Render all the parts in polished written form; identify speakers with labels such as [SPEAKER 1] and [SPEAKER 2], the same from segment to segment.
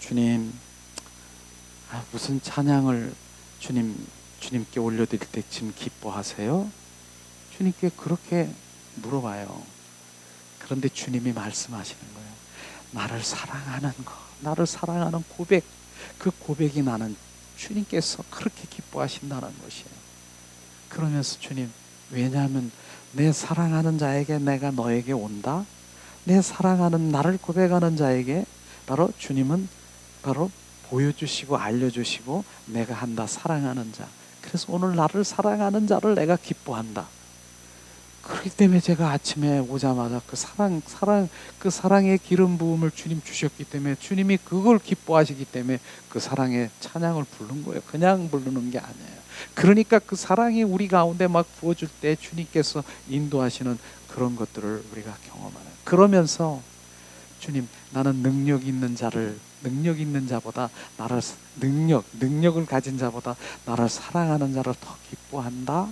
[SPEAKER 1] 주님, 무슨 찬양을 주님께 올려드릴 때쯤 기뻐하세요? 주님께 그렇게 물어봐요. 그런데 주님이 말씀하시는 거예요. 나를 사랑하는 거, 나를 사랑하는 고백, 그 고백이 나는 주님께서 그렇게 기뻐하신다는 것이에요. 그러면서 주님, 왜냐하면 내 사랑하는 자에게 내가 너에게 온다. 내 사랑하는 나를 고백하는 자에게 바로 주님은 바로 보여주시고 알려주시고 내가 한다, 사랑하는 자. 그래서 오늘 나를 사랑하는 자를 내가 기뻐한다. 그렇기 때문에 제가 아침에 오자마자 그 사랑의 기름 부음을 주님 주셨기 때문에 주님이 그걸 기뻐하시기 때문에 그 사랑의 찬양을 부른 거예요. 그냥 부르는 게 아니에요. 그러니까 그 사랑이 우리 가운데 막 부어줄 때 주님께서 인도하시는 그런 것들을 우리가 경험하는. 그러면서 주님, 나는 능력 있는 자보다 나를 능력을 가진 자보다 나를 사랑하는 자를 더 기뻐한다.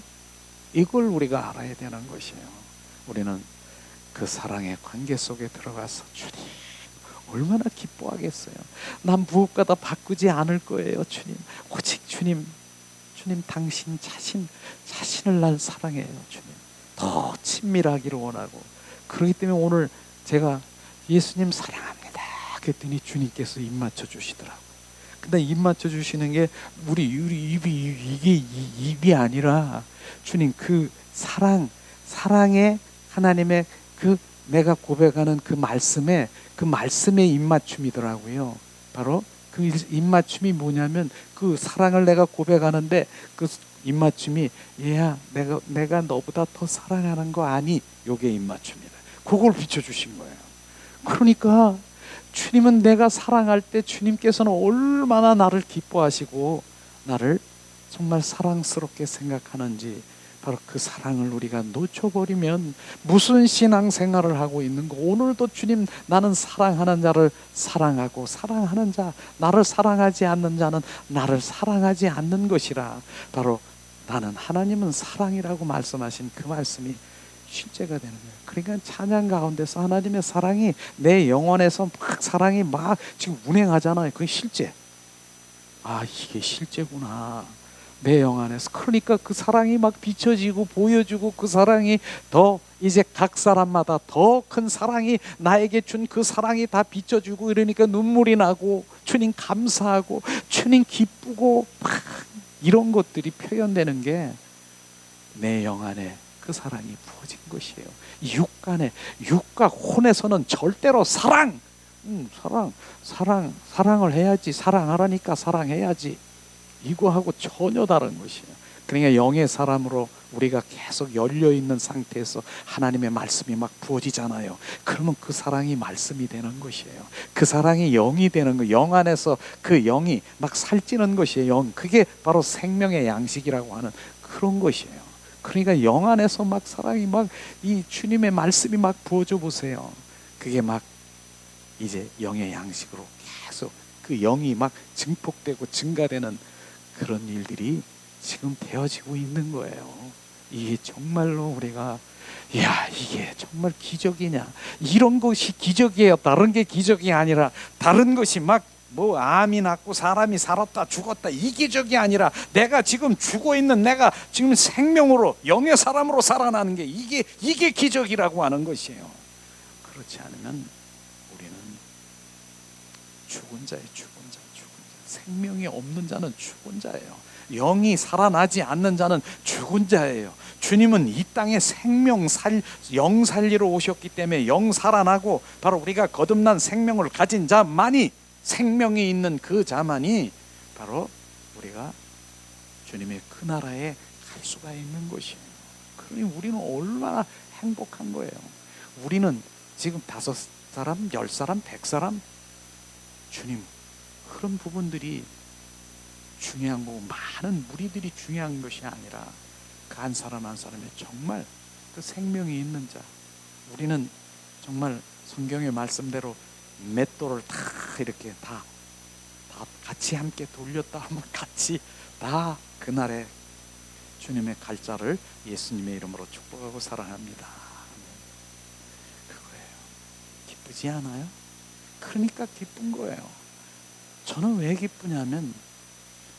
[SPEAKER 1] 이걸 우리가 알아야 되는 것이에요. 우리는 그 사랑의 관계 속에 들어가서 주님 얼마나 기뻐하겠어요. 난 무엇과도 바꾸지 않을 거예요. 주님, 오직 주님 당신 자신을 날 사랑해요. 주님, 더 친밀하기를 원하고. 그렇기 때문에 오늘 제가 예수님 사랑합니다 그랬더니 주님께서 입 맞춰 주시더라고요. 근데 입 맞춰 주시는 게 우리 입이 아니라 주님 그 사랑의 하나님의 그 내가 고백하는 그 말씀의 입맞춤이더라고요. 바로 그 입맞춤이 뭐냐면 그 사랑을 내가 고백하는데 그 입맞춤이 얘야 내가 너보다 더 사랑하는 거 아니? 요게 입맞춤이다. 그걸 비춰주신 거예요. 그러니까 주님은 내가 사랑할 때 주님께서는 얼마나 나를 기뻐하시고 나를 정말 사랑스럽게 생각하는지, 바로 그 사랑을 우리가 놓쳐버리면 무슨 신앙생활을 하고 있는 거. 오늘도 주님, 나는 사랑하는 자를 사랑하고 사랑하는 자, 나를 사랑하지 않는 자는 나를 사랑하지 않는 것이라. 바로 나는 하나님은 사랑이라고 말씀하신 그 말씀이 실제가 되는 거예요. 그러니까 찬양 가운데서 하나님의 사랑이 내 영혼에서 막 사랑이 막 지금 운행하잖아요. 그게 실제. 이게 실제구나. 내 영혼에서. 그러니까 그 사랑이 막 비춰지고 보여주고 그 사랑이 더 이제 각 사람마다 더 큰 사랑이 나에게 준 그 사랑이 다 비춰주고 이러니까 눈물이 나고 주님 감사하고 주님 기쁘고 막 이런 것들이 표현되는 게 내 영안에 그 사랑이 부어진 것이에요. 육과 혼에서는 절대로 사랑을 해야지, 사랑하라니까 사랑해야지, 이거하고 전혀 다른 것이에요. 그러니까 영의 사람으로 우리가 계속 열려있는 상태에서 하나님의 말씀이 막 부어지잖아요. 그러면 그 사랑이 말씀이 되는 것이에요. 그 사랑이 영이 되는 거예요. 영 안에서 그 영이 막 살찌는 것이에요. 그게 바로 생명의 양식이라고 하는 그런 것이에요. 그러니까 영 안에서 막 사랑이 막 이 주님의 말씀이 막 부어져 보세요. 그게 막 이제 영의 양식으로 계속 그 영이 막 증폭되고 증가되는 그런 일들이 지금 되어지고 있는 거예요. 이게 정말로 우리가 이게 정말 기적이냐, 이런 것이 기적이에요. 다른 게 기적이 아니라, 다른 것이 막 암이 났고 사람이 살았다 죽었다 이 기적이 아니라, 내가 지금 죽어 있는 내가 지금 생명으로 영의 사람으로 살아나는 게 이게 기적이라고 하는 것이에요. 그렇지 않으면 우리는 죽은 자예요. 죽은 자. 생명이 없는 자는 죽은 자예요. 영이 살아나지 않는 자는 죽은 자예요. 주님은 이 땅에 영 살리러 오셨기 때문에 영 살아나고, 바로 우리가 거듭난 생명을 가진 자만이, 생명이 있는 그 자만이 바로 우리가 주님의 그 나라에 갈 수가 있는 것이에요. 그러니 우리는 얼마나 행복한 거예요. 우리는 지금 5사람, 10사람, 100사람 주님, 그런 부분들이 중요한 거고 많은 무리들이 중요한 것이 아니라 그 한 사람 한 사람의 정말 그 생명이 있는 자. 우리는 정말 성경의 말씀대로 맷돌을 다 이렇게 다 같이 함께 돌렸다 하면 같이 다 그날에 주님의 갈자를 예수님의 이름으로 축복하고 사랑합니다. 그거예요. 기쁘지 않아요? 그러니까 기쁜 거예요. 저는 왜 기쁘냐면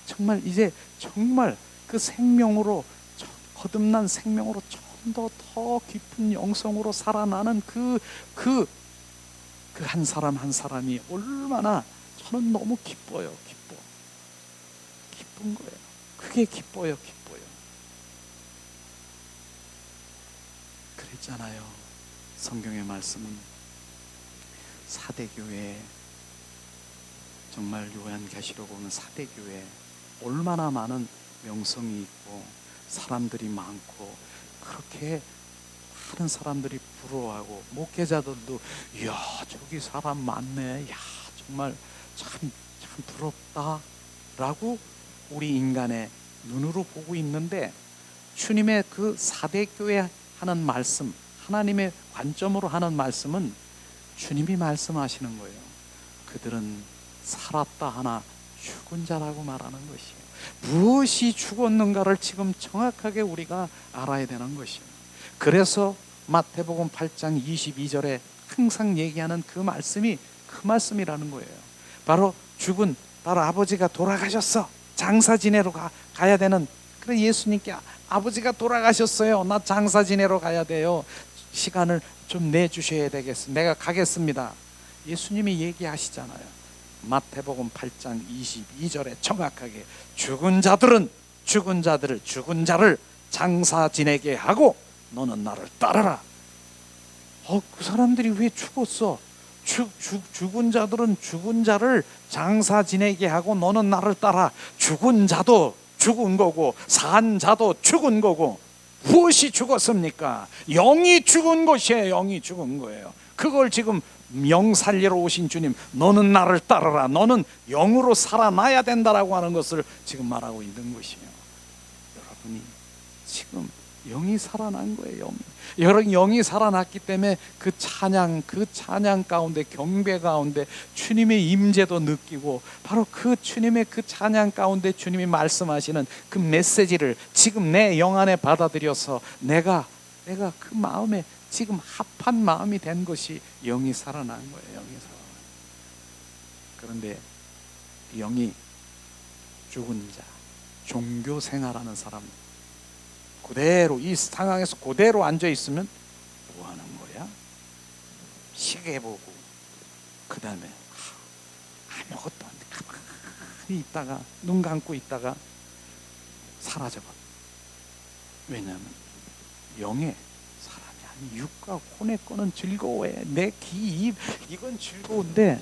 [SPEAKER 1] 정말 이제 정말 그 생명으로 거듭난 생명으로 좀 더 깊은 영성으로 살아나는 그 한 사람 한 사람이 얼마나 저는 너무 기뻐요. 기쁜 거예요. 그게 기뻐요. 그랬잖아요. 성경의 말씀은 사대교회, 정말 요한계시록 보면 사대교회 얼마나 많은 명성이 있고 사람들이 많고 그렇게 많은 사람들이 부러워하고 목회자들도 이야 저기 사람 많네, 야 정말 참 부럽다 라고 우리 인간의 눈으로 보고 있는데, 주님의 그 사대교회 하는 말씀, 하나님의 관점으로 하는 말씀은 주님이 말씀하시는 거예요. 그들은 살았다 하나 죽은 자라고 말하는 것이에요. 무엇이 죽었는가를 지금 정확하게 우리가 알아야 되는 것이에요. 그래서 마태복음 8장 22절에 항상 얘기하는 그 말씀이 그 말씀이라는 거예요. 바로 바로 아버지가 돌아가셨어, 장사 지내러 가야 되는, 그래 예수님께 아버지가 돌아가셨어요, 나 장사 지내러 가야 돼요, 시간을 좀 내주셔야 되겠어, 내가 가겠습니다. 예수님이 얘기하시잖아요. 마태복음 8장 22절에 정확하게 죽은 자를 장사 지내게 하고 너는 나를 따르라. 그 사람들이 왜 죽었어? 죽은 자들은 죽은 자를 장사 지내게 하고 너는 나를 따라. 죽은 자도 죽은 거고 산 자도 죽은 거고, 무엇이 죽었습니까? 영이 죽은 것이에요. 영이 죽은 거예요. 그걸 지금 영 살리러 오신 주님, 너는 나를 따르라, 너는 영으로 살아나야 된다라고 하는 것을 지금 말하고 있는 것이에요. 여러분이 지금 영이 살아난 거예요. 여러분 영이 살아났기 때문에 그 찬양 가운데, 경배 가운데 주님의 임재도 느끼고, 바로 그 주님의 그 찬양 가운데 주님이 말씀하시는 그 메시지를 지금 내 영 안에 받아들여서 내가 그 마음에 지금 합한 마음이 된 것이 영이 살아난 거예요. 영이 살아난. 그런데 영이 죽은 자, 종교 생활하는 사람, 그대로 이 상황에서 그대로 앉아 있으면 뭐 하는 거야? 시계 보고, 그 다음에 아무것도 안 돼, 가만히 있다가 눈 감고 있다가 사라져버려. 왜냐하면 영의 사람이 아니, 육과 혼의 거는 즐거워해, 내 귀, 입 이건 즐거운데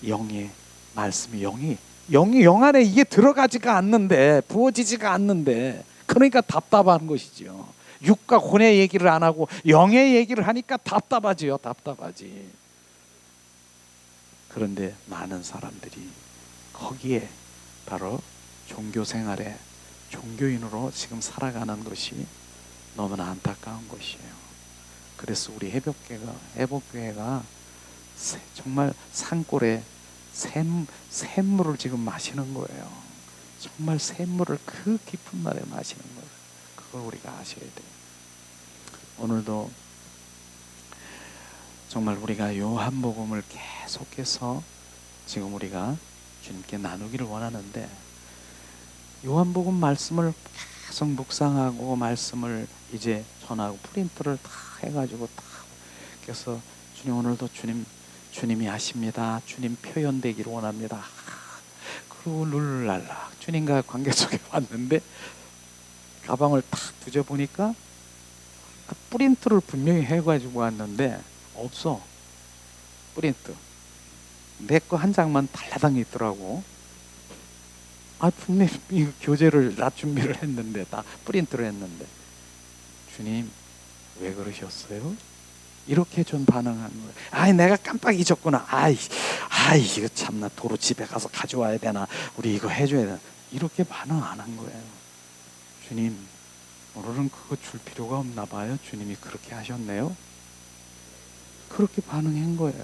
[SPEAKER 1] 영의 말씀이, 영이 영 안에 이게 들어가지가 않는데, 부어지지가 않는데, 그러니까 답답한 것이죠. 육과 혼의 얘기를 안 하고 영의 얘기를 하니까 답답하지요. 답답하지. 그런데 많은 사람들이 거기에 바로 종교 생활에 종교인으로 지금 살아가는 것이 너무나 안타까운 것이에요. 그래서 우리 회복교회가 정말 산골에 샘물을 지금 마시는 거예요. 정말 샘물을 그 깊은 날에 마시는 거예요. 그걸 우리가 아셔야 돼요. 오늘도 정말 우리가 요한복음을 계속해서 지금 우리가 주님께 나누기를 원하는데, 요한복음 말씀을 계속 묵상하고 말씀을 이제 전하고 프린트를 다 해가지고 다, 그래서 주님 오늘도 주님이 하십니다, 주님 표현되기를 원합니다. 그리고 룰랄라 주님과 관계 속에 왔는데 가방을 탁 뒤져보니까 그 프린트를 분명히 해가지고 왔는데 없어. 프린트 내 거 한 장만 달라당이 있더라고. 분명히 교재를 나 준비를 했는데, 다 프린트를 했는데, 주님 왜 그러셨어요? 이렇게 좀 반응하는 거예요. 내가 깜빡 잊었구나. 이거 참나, 도로 집에 가서 가져와야 되나, 우리 이거 해줘야 되나, 이렇게 반응 안 한 거예요. 주님 오늘은 그거 줄 필요가 없나 봐요. 주님이 그렇게 하셨네요. 그렇게 반응한 거예요.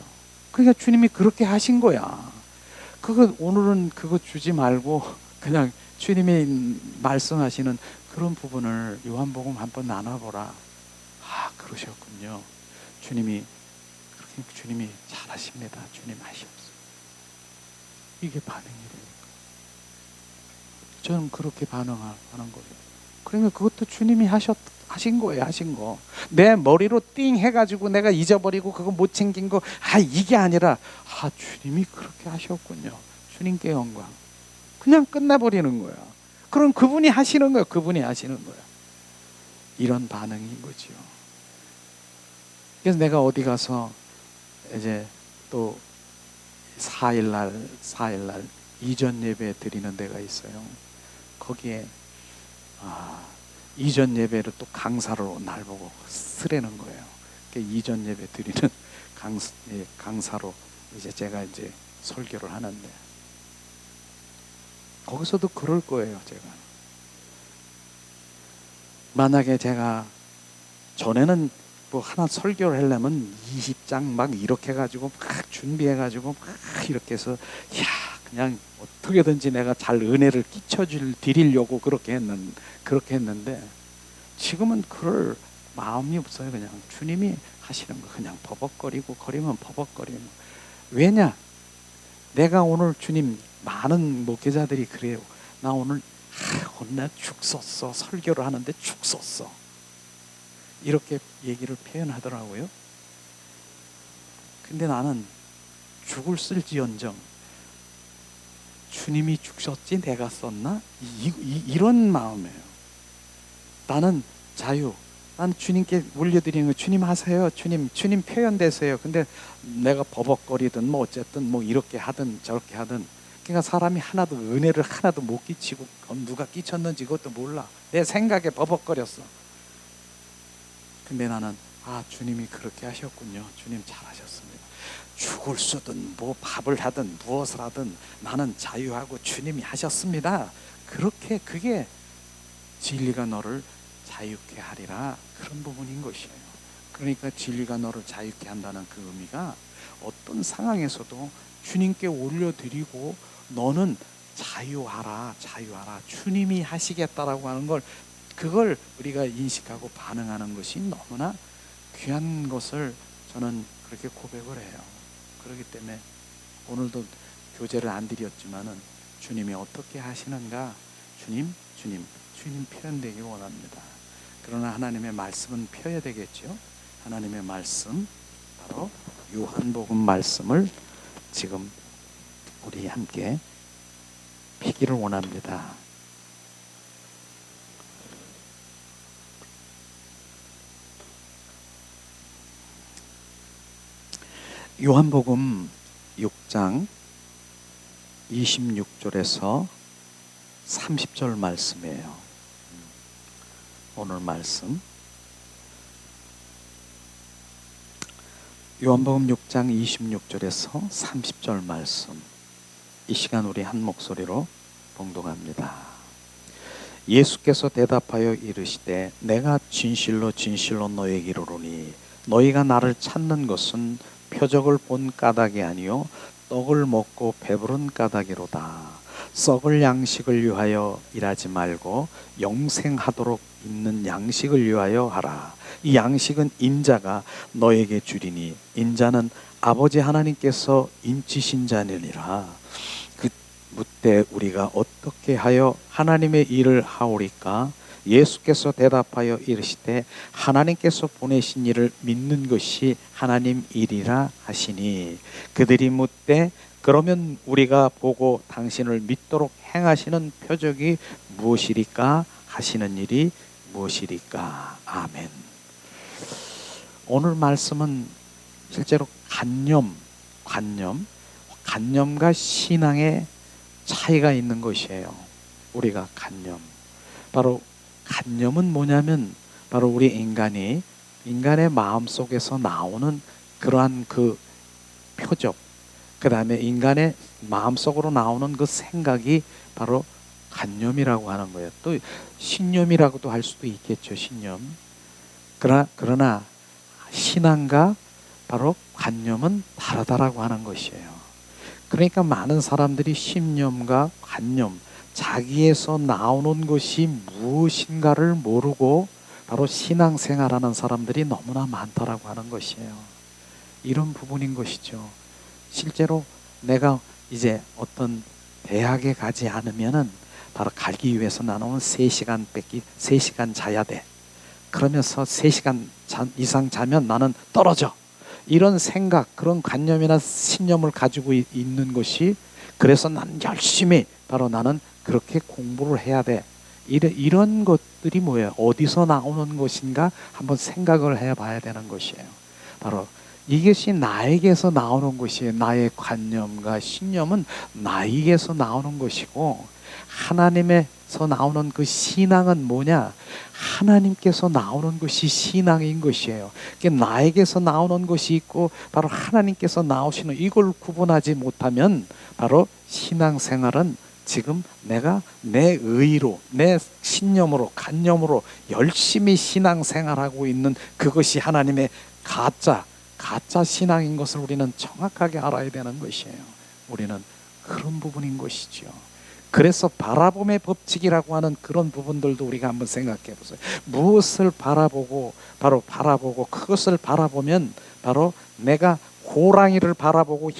[SPEAKER 1] 그러니까 주님이 그렇게 하신 거야. 오늘은 그거 주지 말고 그냥 주님이 말씀하시는 그런 부분을 요한복음 한번 나눠보라. 그러셨군요. 주님이 잘하십니다. 주님 하시옵소서. 이게 반응이 되니까. 저는 그렇게 반응하는 거예요. 그러니까 그것도 주님이 하신 거예요. 하신 거. 내 머리로 띵 해가지고 내가 잊어버리고 그거 못 챙긴 거, 이게 아니라, 주님이 그렇게 하셨군요. 주님께 영광. 그냥 끝나버리는 거야. 그럼 그분이 하시는 거야. 그분이 하시는 거야. 이런 반응인 거지요. 그래서 내가 어디 가서 이제 또 4일날 이전 예배 드리는 데가 있어요. 거기에 이전 예배를 또 강사로 날 보고 쓰라는 거예요. 이전 예배 드리는 강사로 이제 제가 이제 설교를 하는데, 거기서도 그럴 거예요. 제가 만약에 제가 전에는 뭐 하나 설교를 하려면 20장 막 이렇게 해가지고 막 준비해가지고 막 이렇게 해서 그냥 어떻게든지 내가 잘 은혜를 드리려고 그렇게 했는데 지금은 그럴 마음이 없어요. 그냥 주님이 하시는 거 그냥 버벅거리고 거리면 버벅거리면. 왜냐? 내가 오늘 주님, 많은 목회자들이 그래요. 나 오늘 오늘 죽 썼어. 설교를 하는데 죽 썼어. 이렇게 얘기를 표현하더라고요. 근데 나는 죽을 쓸지언정 주님이 죽셨지 내가 썼나? 이런 마음이에요. 나는 자유. 난 주님께 올려드리는 거, 주님 하세요. 주님 표현되세요. 근데 내가 버벅거리든 뭐 어쨌든 뭐 이렇게 하든 저렇게 하든, 그러니까 사람이 은혜를 하나도 못 끼치고 누가 끼쳤는지 그것도 몰라. 내 생각에 버벅거렸어. 근데 나는 주님이 그렇게 하셨군요. 주님 잘하셨습니다. 죽을 쓰든 뭐 밥을 하든 무엇을 하든 나는 자유하고 주님이 하셨습니다. 그게 진리가 너를 자유케 하리라, 그런 부분인 것이에요. 그러니까 진리가 너를 자유케 한다는 그 의미가 어떤 상황에서도 주님께 올려드리고 너는 자유하라. 주님이 하시겠다라고 하는 걸, 그걸 우리가 인식하고 반응하는 것이 너무나 귀한 것을 저는 그렇게 고백을 해요. 그렇기 때문에 오늘도 교제를 안 드렸지만은 주님이 어떻게 하시는가, 주님 표현되기 원합니다. 그러나 하나님의 말씀은 펴야 되겠죠. 하나님의 말씀, 바로 요한복음 말씀을 지금 우리 함께 피기를 원합니다. 요한복음 6장 26절에서 30절 말씀이에요. 오늘 말씀 요한복음 6장 26절에서 30절 말씀, 이 시간 우리 한 목소리로 봉독합니다. 예수께서 대답하여 이르시되 내가 진실로 너희에게 이르노니 너희가 나를 찾는 것은 표적을 본 까닭이 아니요 떡을 먹고 배부른 까닭이로다. 썩을 양식을 위하여 일하지 말고 영생하도록 있는 양식을 위하여 하라. 이 양식은 인자가 너에게 주리니 인자는 아버지 하나님께서 인치신 자니라. 묻되 우리가 어떻게 하여 하나님의 일을 하오리까? 예수께서 대답하여 이르시되 하나님께서 보내신 일을 믿는 것이 하나님 일이라 하시니, 그들이 묻되 그러면 우리가 보고 당신을 믿도록 행하시는 표적이 무엇이리까? 하시는 일이 무엇이리까? 아멘. 오늘 말씀은 실제로 관념과 신앙의 차이가 있는 것이에요. 우리가 바로 관념은 뭐냐면 바로 우리 인간의 마음속에서 나오는 그러한 그 표적, 그 다음에 인간의 마음속으로 나오는 그 생각이 바로 관념이라고 하는 거예요. 또 신념이라고도 할 수도 있겠죠. 신념. 그러나 신앙과 바로 관념은 다르다라고 하는 것이에요. 그러니까 많은 사람들이 신념과 관념, 자기에서 나오는 것이 무엇인가를 모르고 바로 신앙생활하는 사람들이 너무나 많다라고 하는 것이에요. 이런 부분인 것이죠. 실제로 내가 이제 어떤 대학에 가지 않으면은 바로 가기 위해서 나는 3시간 뺏기 3시간 자야 돼. 그러면서 3시간 이상 자면 나는 떨어져. 이런 생각, 그런 관념이나 신념을 가지고 있는 것이, 그래서 난 열심히 바로 나는 그렇게 공부를 해야 돼. 이런 것들이 뭐예요? 어디서 나오는 것인가 한번 생각을 해봐야 되는 것이에요. 바로 이것이 나에게서 나오는 것이에요. 나의 관념과 신념은 나에게서 나오는 것이고, 하나님에서 나오는 그 신앙은 뭐냐? 하나님께서 나오는 것이 신앙인 것이에요. 나에게서 나오는 것이 있고 바로 하나님께서 나오시는, 이걸 구분하지 못하면 바로 신앙생활은 지금 내가 내 의로, 내 신념으로, 관념으로 열심히 신앙생활하고 있는 그것이 하나님의 가짜 신앙인 것을 우리는 정확하게 알아야 되는 것이에요. 우리는 그런 부분인 것이죠. 그래서 바라봄의 법칙이라고 하는 그런 부분들도 우리가 한번 생각해 보세요. 무엇을 바라보고 그것을 바라보면 바로 내가 호랑이를 바라보고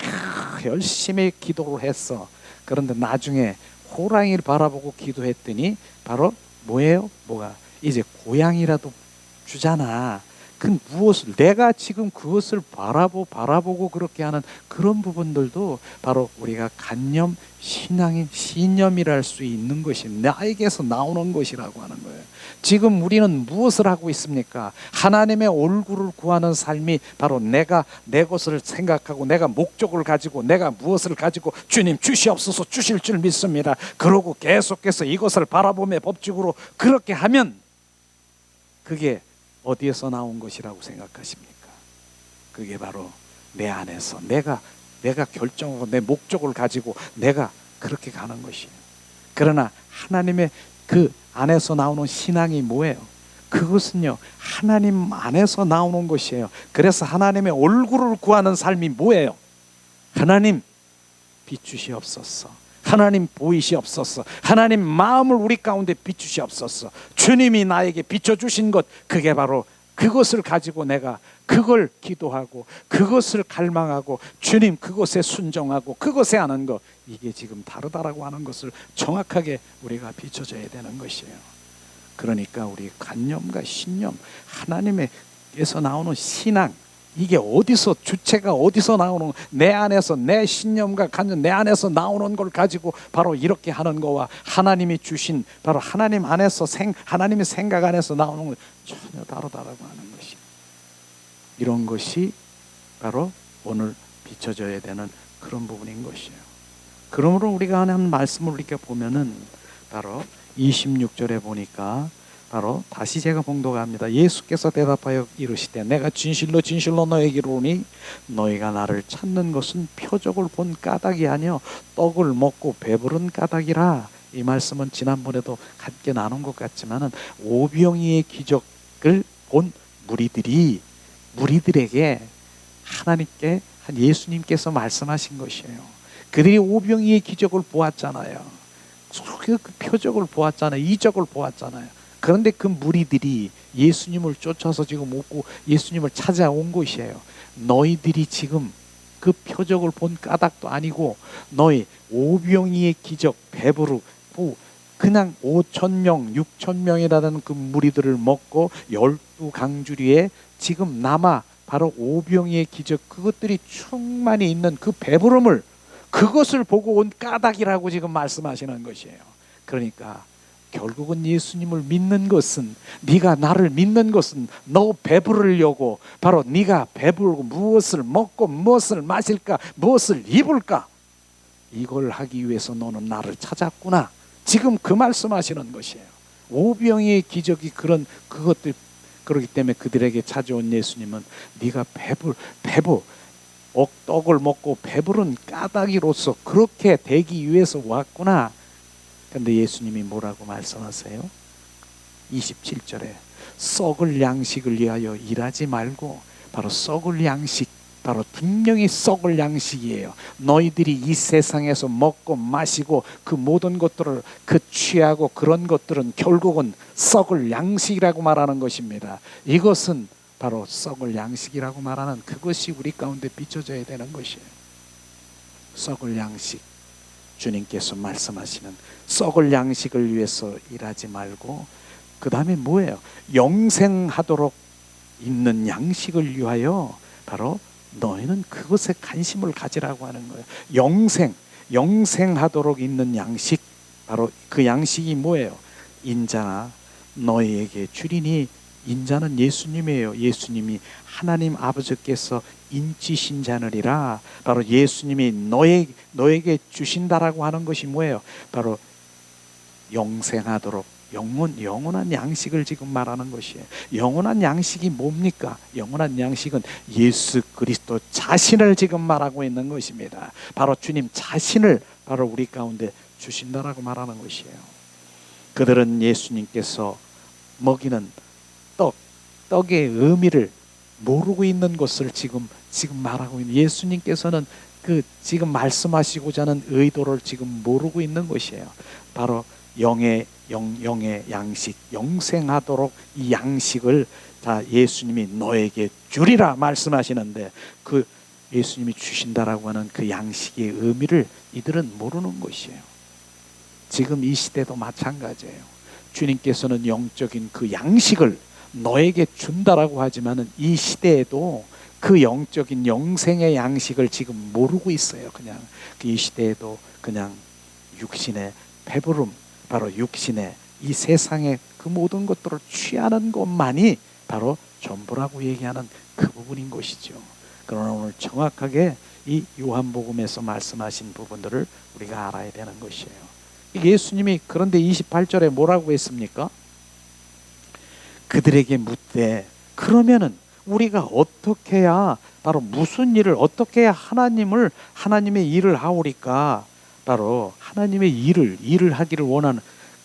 [SPEAKER 1] 열심히 기도를 했어. 그런데 나중에 호랑이를 바라보고 기도했더니 바로 뭐예요? 뭐가 이제 고양이라도 주잖아. 그 무엇을 내가 지금 그것을 바라보고 그렇게 하는 그런 부분들도 바로 우리가 관념, 신념이라 할 수 있는 것이 나에게서 나오는 것이라고 하는 거예요. 지금 우리는 무엇을 하고 있습니까? 하나님의 얼굴을 구하는 삶이 바로 내가 내 것을 생각하고 내가 목적을 가지고 내가 무엇을 가지고 주님 주시옵소서, 주실 줄 믿습니다. 그러고 계속해서 이것을 바라보며 법칙으로 그렇게 하면 그게 어디에서 나온 것이라고 생각하십니까? 그게 바로 내 안에서 내가 결정하고 내 목적을 가지고 내가 그렇게 가는 것이에요. 그러나 하나님의 그 안에서 나오는 신앙이 뭐예요? 그것은요, 하나님 안에서 나오는 것이에요. 그래서 하나님의 얼굴을 구하는 삶이 뭐예요? 하나님 비추시옵소서, 하나님 보이시옵소서, 하나님 마음을 우리 가운데 비추시옵소서. 주님이 나에게 비춰주신 것, 그게 바로 그것을 가지고 내가 그걸 기도하고 그것을 갈망하고 주님 그것에 순종하고 그것에 하는 것, 이게 지금 다르다라고 하는 것을 정확하게 우리가 비춰줘야 되는 것이에요. 그러니까 우리 관념과 신념, 하나님에서 나오는 신앙, 이게 어디서, 주체가 어디서 나오는, 내 안에서 내 신념과 관념, 내 안에서 나오는 걸 가지고 바로 이렇게 하는 거와 하나님이 주신 바로 하나님 안에서 하나님의 생각 안에서 나오는 건 전혀 다르다라고 하는 것이, 이런 것이 바로 오늘 비춰져야 되는 그런 부분인 것이에요. 그러므로 우리가 하는 말씀을 이렇게 보면은 바로 26절에 보니까 바로 다시 제가 봉독합니다. 예수께서 대답하여 이르시되 내가 진실로 너에게 이르노니 너희가 나를 찾는 것은 표적을 본 까닭이 아니요 떡을 먹고 배부른 까닭이라. 이 말씀은 지난번에도 함께 나눈 것 같지만은 오병이의 기적을 본 무리들에게 하나님께 예수님께서 말씀하신 것이에요. 그들이 오병이의 기적을 보았잖아요. 그 표적을 보았잖아요. 이적을 보았잖아요. 그런데 그 무리들이 예수님을 쫓아서 지금 오고 예수님을 찾아온 것이에요. 너희들이 지금 그 표적을 본 까닭도 아니고 너희 오병이의 기적, 배부르고 그냥 5,000명, 6,000명이라는 그 무리들을 먹고 12강주리에 지금 남아 바로 오병이의 기적, 그것들이 충만히 있는 그 배부름을, 그것을 보고 온 까닭이라고 지금 말씀하시는 것이에요. 그러니까 결국은 예수님을 믿는 것은, 네가 나를 믿는 것은 너 배부르려고, 바로 네가 배부르고 무엇을 먹고 무엇을 마실까, 무엇을 입을까, 이걸 하기 위해서 너는 나를 찾았구나. 지금 그 말씀하시는 것이에요. 오병이의 기적이 그것들 그렇기 때문에 그들에게 찾아온 예수님은 네가 떡을 먹고 배부른 까닭이로서 그렇게 되기 위해서 왔구나. 그런데 예수님이 뭐라고 말씀하세요? 27절에 썩을 양식을 위하여 일하지 말고, 바로 썩을 양식, 바로 분명히 썩을 양식이에요. 너희들이 이 세상에서 먹고 마시고 그 모든 것들을 취하고 그런 것들은 결국은 썩을 양식이라고 말하는 것입니다. 이것은 바로 썩을 양식이라고 말하는 그것이 우리 가운데 비춰져야 되는 것이에요. 썩을 양식, 주님께서 말씀하시는 썩을 양식을 위해서 일하지 말고 그 다음에 뭐예요? 영생하도록 있는 양식을 위하여 바로 너희는 그것에 관심을 가지라고 하는 거예요. 영생하도록 있는 양식, 바로 그 양식이 뭐예요? 인자나 너희에게 주리니, 인자는 예수님이에요. 예수님이 하나님 아버지께서 인치신 자느니라. 바로 예수님이 너에게 주신다라고 하는 것이 뭐예요? 바로 영생하도록 영원한 양식을 지금 말하는 것이에요. 영원한 양식이 뭡니까? 영원한 양식은 예수 그리스도 자신을 지금 말하고 있는 것입니다. 바로 주님 자신을 바로 우리 가운데 주신다라고 말하는 것이에요. 그들은 예수님께서 먹이는 떡의 의미를 모르고 있는 것을 지금 말하고 있는, 예수님께서는 그 지금 말씀하시고자 하는 의도를 지금 모르고 있는 것이에요. 바로 영의 양식, 영생하도록 이 양식을 다 예수님이 너에게 주리라 말씀하시는데, 그 예수님이 주신다라고 하는 그 양식의 의미를 이들은 모르는 것이에요. 지금 이 시대도 마찬가지예요. 주님께서는 영적인 그 양식을 너에게 준다라고 하지만은 이 시대에도 그 영적인 영생의 양식을 지금 모르고 있어요. 그냥 이 시대에도 그냥 육신의 배부름, 바로 육신의 이 세상의 그 모든 것들을 취하는 것만이 바로 전부라고 얘기하는 그 부분인 것이죠. 그러나 오늘 정확하게 이 요한복음에서 말씀하신 부분들을 우리가 알아야 되는 것이에요. 예수님이 그런데 28절에 뭐라고 했습니까? 그들에게 묻되 그러면은 우리가 어떻게 해야, 바로 무슨 일을 어떻게 해야 하나님의 일을 하오리까? 바로 하나님의 일을 하기를 원하는,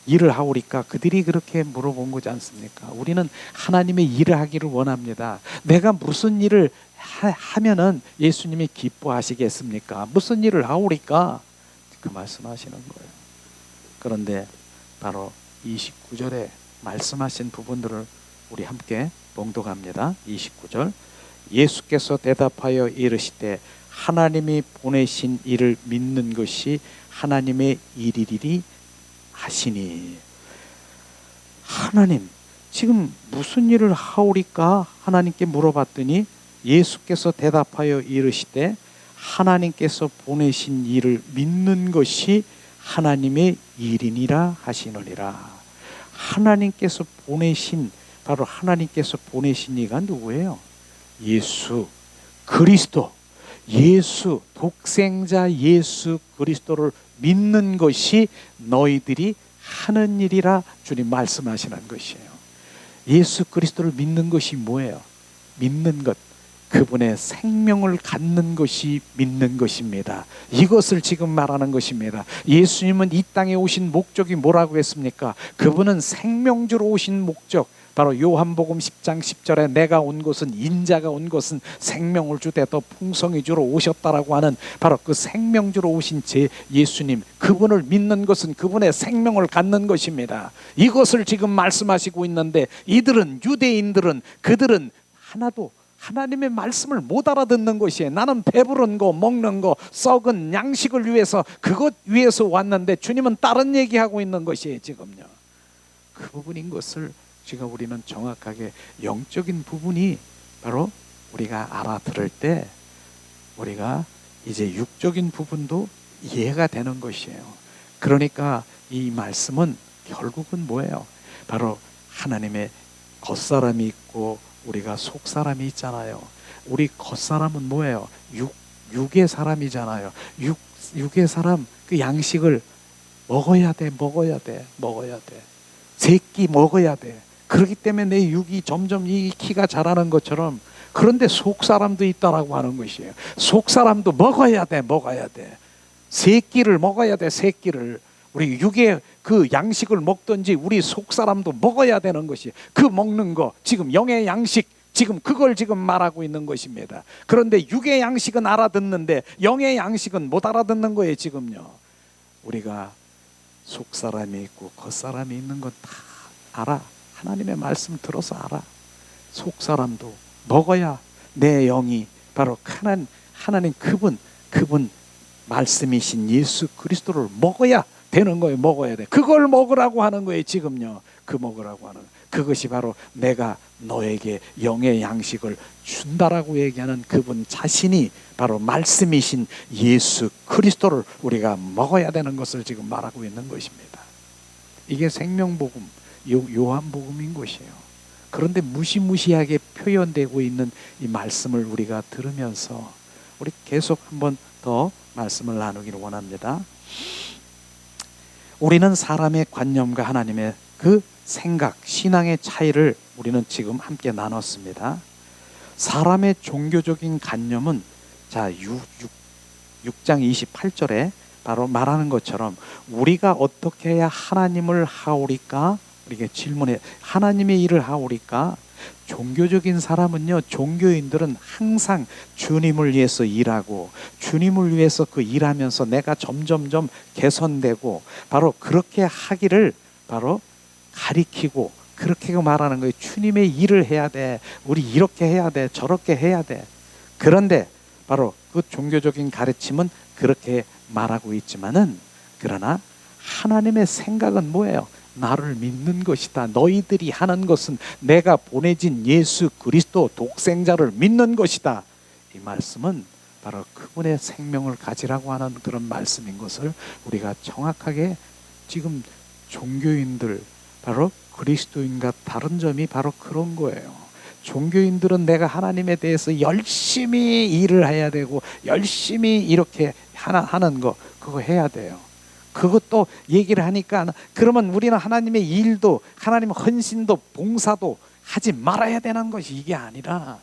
[SPEAKER 1] 일을 하오리까? 그들이 그렇게 물어본 거지 않습니까? 우리는 하나님의 일을 하기를 원합니다. 내가 무슨 일을 하면은 예수님이 기뻐하시겠습니까? 무슨 일을 하오리까? 그 말씀하시는 거예요. 그런데 바로 29절에 말씀하신 부분들을 우리 함께 봉독합니다. 29절, 예수께서 대답하여 이르시되 하나님이 보내신 이를 믿는 것이 하나님의 일이리니 하시니. 하나님 지금 무슨 일을 하오리까 하나님께 물어봤더니 예수께서 대답하여 이르시되 하나님께서 보내신 일을 믿는 것이 하나님의 일이니라 하시느니라. 하나님께서 보내신, 바로 하나님께서 보내신 이가 누구예요? 예수 그리스도, 예수 독생자 예수 그리스도를 믿는 것이 너희들이 하는 일이라 주님 말씀하시는 것이에요. 예수 그리스도를 믿는 것이 뭐예요? 믿는 것, 그분의 생명을 갖는 것이 믿는 것입니다. 이것을 지금 말하는 것입니다. 예수님은 이 땅에 오신 목적이 뭐라고 했습니까? 그분은 생명주로 오신 목적, 바로 요한복음 10장 10절에 내가 온 것은, 인자가 온 것은 생명을 주되 더 풍성히 주러 오셨다라고 하는 바로 그 생명주로 오신 제 예수님, 그분을 믿는 것은 그분의 생명을 갖는 것입니다. 이것을 지금 말씀하시고 있는데 유대인들은 그들은 하나도 하나님의 말씀을 못 알아듣는 것이에요. 나는 배부른 거, 먹는 거, 썩은 양식을 위해서, 그것 위해서 왔는데 주님은 다른 얘기하고 있는 것이에요. 지금요. 그 부분인 것을 지금 우리는 정확하게, 영적인 부분이 바로 우리가 알아들을 때 우리가 이제 육적인 부분도 이해가 되는 것이에요. 그러니까 이 말씀은 결국은 뭐예요? 바로 하나님의 겉사람이 있고 우리가 속사람이 있잖아요. 우리 겉사람은 뭐예요? 육의 사람이잖아요. 육의 사람, 그 양식을 먹어야 돼. 새끼 먹어야 돼. 그렇기 때문에 내 육이 점점 이 키가 자라는 것처럼, 그런데 속사람도 있다라고 하는 것이에요. 속사람도 먹어야 돼. 새끼를 먹어야 돼. 새끼를. 우리 육의 그 양식을 먹든지 우리 속사람도 먹어야 되는 것이, 그 먹는 거 지금 영의 양식, 지금 그걸 지금 말하고 있는 것입니다. 그런데 육의 양식은 알아듣는데 영의 양식은 못 알아듣는 거예요. 지금요. 우리가 속사람이 있고 겉사람이 있는 건 다 알아. 하나님의 말씀 들어서 알아. 속사람도 먹어야 내 영이 바로 하나님 그분 말씀이신 예수 그리스도를 먹어야 되는 거예요. 먹어야 돼. 그걸 먹으라고 하는 거예요. 지금요. 그 먹으라고 하는 거예요. 그것이 바로 내가 너에게 영의 양식을 준다라고 얘기하는 그분 자신이 바로 말씀이신 예수 그리스도를 우리가 먹어야 되는 것을 지금 말하고 있는 것입니다. 이게 생명복음, 요한복음인 것이에요. 그런데 무시무시하게 표현되고 있는 이 말씀을 우리가 들으면서 우리 계속 한번 더 말씀을 나누기를 원합니다. 우리는 사람의 관념과 하나님의 그 생각, 신앙의 차이를 우리는 지금 함께 나눴습니다. 사람의 종교적인 관념은 자 6장 28절에 바로 말하는 것처럼 우리가 어떻게 해야 하나님을 하오리까? 이렇게 질문해. 하나님의 일을 하오리까? 종교적인 사람은요, 종교인들은 항상 주님을 위해서 일하고 주님을 위해서 그 일하면서 내가 점점점 개선되고 바로 그렇게 하기를 바로 가리키고 그렇게 말하는 거예요. 주님의 일을 해야 돼. 우리 이렇게 해야 돼. 저렇게 해야 돼. 그런데 바로 그 종교적인 가르침은 그렇게 말하고 있지만은 그러나 하나님의 생각은 뭐예요? 나를 믿는 것이다. 너희들이 하는 것은 내가 보내진 예수 그리스도 독생자를 믿는 것이다. 이 말씀은 바로 그분의 생명을 가지라고 하는 그런 말씀인 것을 우리가 정확하게 지금 종교인들 바로 그리스도인과 다른 점이 바로 그런 거예요. 종교인들은 내가 하나님에 대해서 열심히 일을 해야 되고 열심히 이렇게 하는 거 그거 해야 돼요. 그것도 얘기를 하니까 그러면 우리는 하나님의 일도 하나님의 헌신도 봉사도 하지 말아야 되는 것이 이게 아니라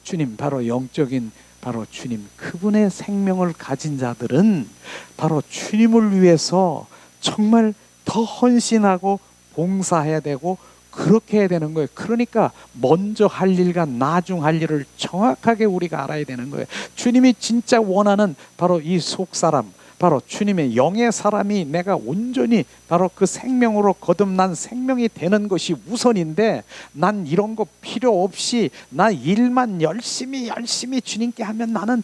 [SPEAKER 1] 주님 바로 영적인 바로 주님 그분의 생명을 가진 자들은 바로 주님을 위해서 정말 더 헌신하고 봉사해야 되고 그렇게 해야 되는 거예요. 그러니까 먼저 할 일과 나중 할 일을 정확하게 우리가 알아야 되는 거예요. 주님이 진짜 원하는 바로 이 속사람 바로 주님의 영의 사람이 내가 온전히 바로 그 생명으로 거듭난 생명이 되는 것이 우선인데 난 이런 거 필요 없이 나 일만 열심히 주님께 하면 나는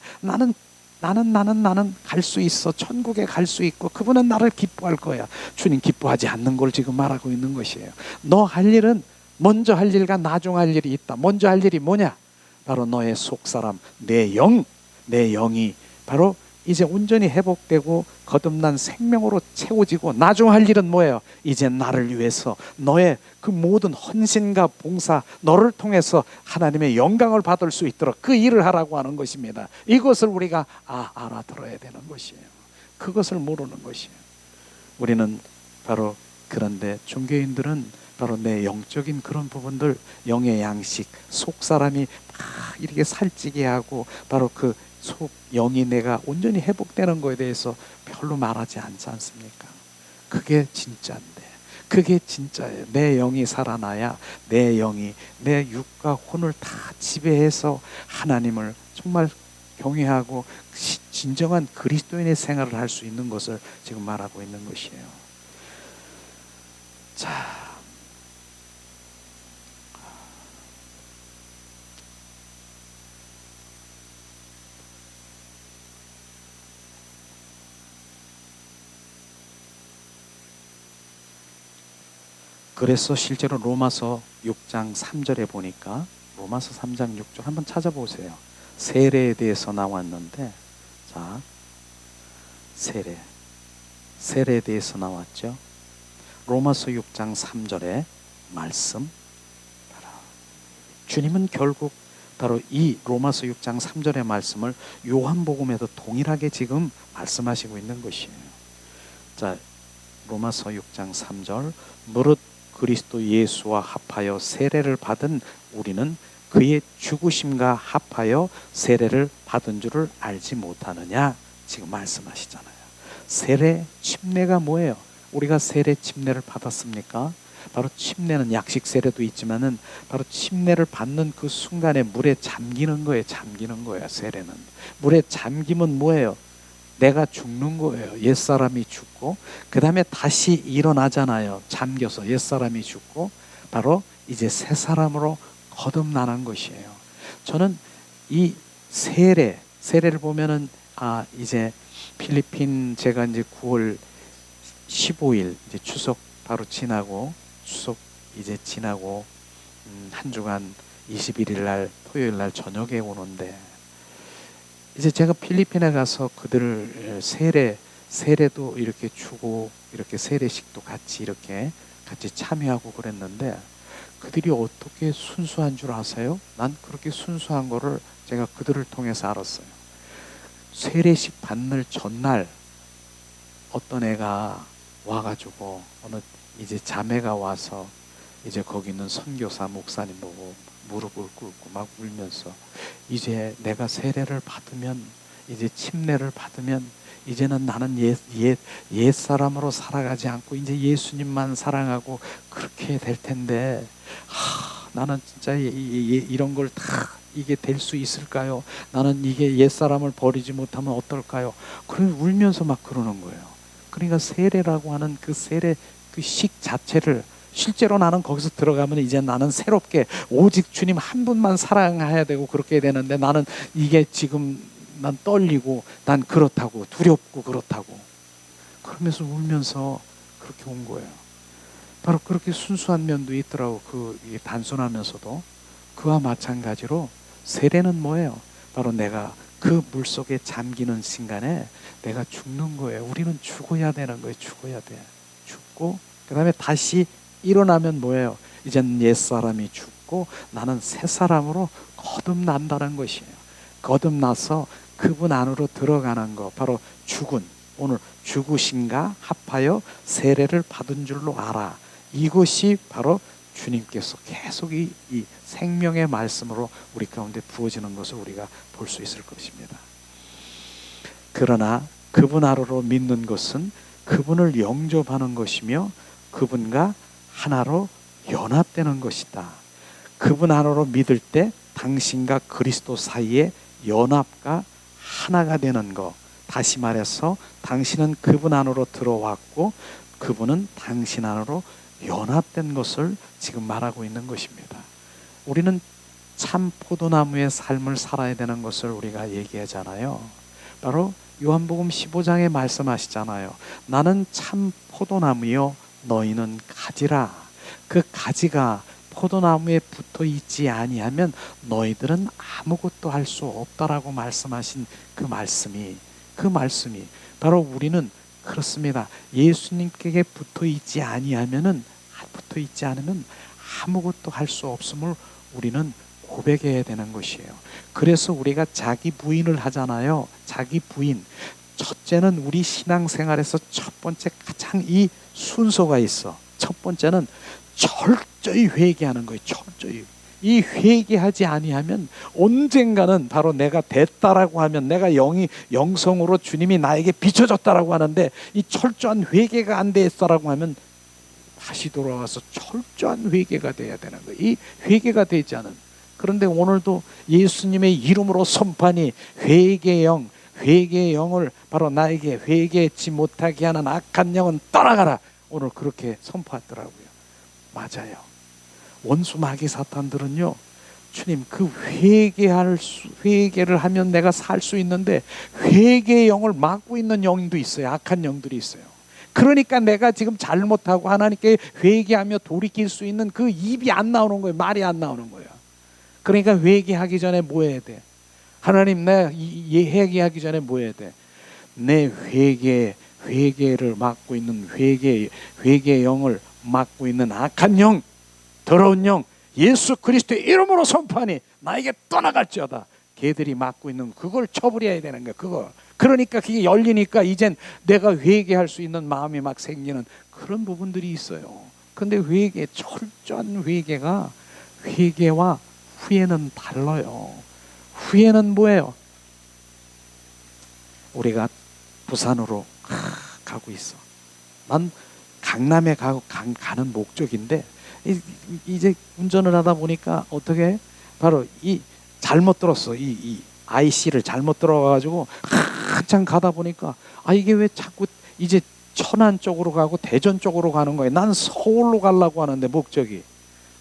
[SPEAKER 1] 갈 수 있어. 천국에 갈 수 있고 그분은 나를 기뻐할 거야. 주님 기뻐하지 않는 걸 지금 말하고 있는 것이에요. 너 할 일은 먼저 할 일과 나중 할 일이 있다. 먼저 할 일이 뭐냐? 바로 너의 속사람, 내 영이 바로 이제 온전히 회복되고 거듭난 생명으로 채워지고 나중 할 일은 뭐예요? 이제 나를 위해서 너의 그 모든 헌신과 봉사 너를 통해서 하나님의 영광을 받을 수 있도록 그 일을 하라고 하는 것입니다. 이것을 우리가 알아들어야 되는 것이에요. 그것을 모르는 것이에요. 우리는 바로 그런데 종교인들은 바로 내 영적인 그런 부분들 영의 양식 속사람이 막 이렇게 살찌게 하고 바로 그 속 영이 내가 온전히 회복되는 거에 대해서 별로 말하지 않지 않습니까? 그게 진짜인데 그게 진짜예요. 내 영이 살아나야 내 영이 내 육과 혼을 다 지배해서 하나님을 정말 경외하고 진정한 그리스도인의 생활을 할 수 있는 것을 지금 말하고 있는 것이에요. 자, 그래서 실제로 로마서 6장 3절에 보니까 로마서 3장 6절 한번 찾아보세요. 세례에 대해서 나왔는데 자 세례에 대해서 나왔죠. 로마서 6장 3절에 말씀 주님은 결국 바로 이 로마서 6장 3절의 말씀을 요한복음에도 동일하게 지금 말씀하시고 있는 것이에요. 자 로마서 6장 3절 무릇 그리스도 예수와 합하여 세례를 받은 우리는 그의 죽으심과 합하여 세례를 받은 줄을 알지 못하느냐 지금 말씀하시잖아요. 세례 침례가 뭐예요? 우리가 세례 침례를 받았습니까? 바로 침례는 약식 세례도 있지만은 바로 침례를 받는 그 순간에 물에 잠기는 거예요. 세례는 물에 잠기면 뭐예요? 내가 죽는 거예요. 옛사람이 죽고 그 다음에 다시 일어나잖아요. 잠겨서 옛사람이 죽고 바로 이제 새 사람으로 거듭나는 것이에요. 저는 이 세례를 보면은 이제 필리핀 제가 이제 9월 15일 이제 추석 바로 지나고 추석 이제 지나고 한 주간 21일 날 토요일 날 저녁에 오는데 이제 제가 필리핀에 가서 그들 세례도 이렇게 주고 이렇게 세례식도 같이 이렇게 같이 참여하고 그랬는데 그들이 어떻게 순수한 줄 아세요? 난 그렇게 순수한 거를 제가 그들을 통해서 알았어요. 세례식 받는 전날 어떤 애가 와가지고 어느 이제 자매가 와서 이제 거기 있는 선교사 목사님 보고 무릎을 꿇고 막 울면서 이제 내가 세례를 받으면 이제 침례를 받으면 이제는 나는 옛 사람으로 살아가지 않고 이제 예수님만 사랑하고 그렇게 될 텐데 나는 진짜 이런 걸 다 이게 될 수 있을까요? 나는 이게 옛 사람을 버리지 못하면 어떨까요? 그래 울면서 막 그러는 거예요. 그러니까 세례라고 하는 그 세례 그 식 자체를 실제로 나는 거기서 들어가면 이제 나는 새롭게 오직 주님 한 분만 사랑해야 되고 그렇게 되는데 나는 이게 지금 난 떨리고 난 그렇다고 두렵고 그렇다고 그러면서 울면서 그렇게 온 거예요. 바로 그렇게 순수한 면도 있더라고. 이게 단순하면서도 그와 마찬가지로 세례는 뭐예요? 바로 내가 그 물속에 잠기는 순간에 내가 죽는 거예요. 우리는 죽어야 되는 거예요. 죽어야 돼. 죽고 그 다음에 다시 일어나면 뭐예요? 이젠 옛사람이 죽고 나는 새 사람으로 거듭난다는 것이에요. 거듭나서 그분 안으로 들어가는 거 바로 죽은 오늘 죽으심과 합하여 세례를 받은 줄로 알아. 이것이 바로 주님께서 계속 이 생명의 말씀으로 우리 가운데 부어지는 것을 우리가 볼 수 있을 것입니다. 그러나 그분 안으로 믿는 것은 그분을 영접하는 것이며 그분과 하나로 연합되는 것이다. 그분 안으로 믿을 때 당신과 그리스도 사이에 연합과 하나가 되는 것. 다시 말해서 당신은 그분 안으로 들어왔고 그분은 당신 안으로 연합된 것을 지금 말하고 있는 것입니다. 우리는 참 포도나무의 삶을 살아야 되는 것을 우리가 얘기하잖아요. 바로 요한복음 15장에 말씀하시잖아요. 나는 참 포도나무요 너희는 가지라. 그 가지가 포도나무에 붙어 있지 아니하면 너희들은 아무것도 할 수 없다라고 말씀하신 그 말씀이 바로 우리는 그렇습니다. 예수님께 붙어 있지 않으면 아무것도 할 수 없음을 우리는 고백해야 되는 것이에요. 그래서 우리가 자기 부인을 하잖아요. 자기 부인. 첫째는 우리 신앙생활에서 첫 번째 가장 이 순서가 있어. 첫 번째는 철저히 회개하는 거예요. 철저히. 이 회개하지 아니하면 언젠가는 바로 내가 됐다라고 하면 내가 영성으로 주님이 나에게 비춰졌다라고 하는데 이 철저한 회개가 안 됐다라고 하면 다시 돌아와서 철저한 회개가 돼야 되는 거예요. 이 회개가 되지 않은. 그런데 오늘도 예수님의 이름으로 선포하니 회개의 영을 바로 나에게 회개치 못하게 하는 악한 영은 떠나가라. 오늘 그렇게 선포하더라고요. 맞아요. 원수 마귀 사탄들은요, 주님 그 회개를 하면 내가 살 수 있는데 회개의 영을 막고 있는 영도 있어요. 악한 영들이 있어요. 그러니까 내가 지금 잘못하고 하나님께 회개하며 돌이킬 수 있는 그 입이 안 나오는 거예요. 말이 안 나오는 거예요. 그러니까 회개하기 전에 뭐 해야 돼? 하나님 내 회개하기 전에 뭐 해야 돼? 내 회개를 막고 있는 회개의 영을 막고 있는 악한 영, 더러운 영, 예수 그리스도의 이름으로 선포하니 나에게 떠나갈지어다. 걔들이 막고 있는 그걸 처벌해야 되는 거야. 그거. 그러니까 그게 열리니까 이젠 내가 회개할 수 있는 마음이 막 생기는 그런 부분들이 있어요. 근데 철저한 회개와 후회는 달라요. 후회는 뭐예요? 우리가 부산으로 가고 있어. 난 강남에 가는 목적인데 이제 운전을 하다 보니까 어떻게 바로 잘못 들었어. 이 IC를 잘못 들어가가지고 한참 가다 보니까 이게 왜 자꾸 이제 천안 쪽으로 가고 대전 쪽으로 가는 거예요. 난 서울로 가려고 하는데 목적이.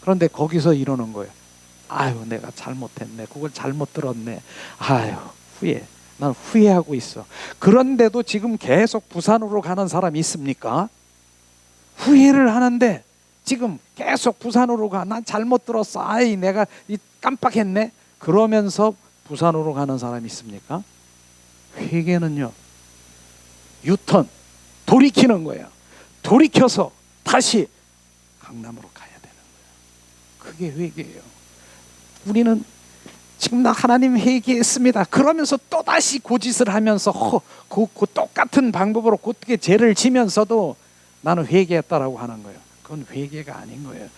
[SPEAKER 1] 그런데 거기서 이러는 거예요. 아유 내가 잘못했네. 그걸 잘못 들었네. 아유 후회. 난 후회하고 있어. 그런데도 지금 계속 부산으로 가는 사람이 있습니까? 후회를 하는데 지금 계속 부산으로 가. 난 잘못 들었어. 아이, 내가 깜빡했네. 그러면서 부산으로 가는 사람이 있습니까? 회개는요, 유턴, 돌이키는 거예요. 돌이켜서 다시 강남으로 가야 되는 거예요. 그게 회개예요. 우리는 지금 나 하나님 회개했습니다. 그러면서 또다시 고짓을 하면서 그 똑같은 방법으로 어떻게 죄를 지면서도 나는 회개했다라고 하는 거예요. 그건 회개가 아닌 거예요.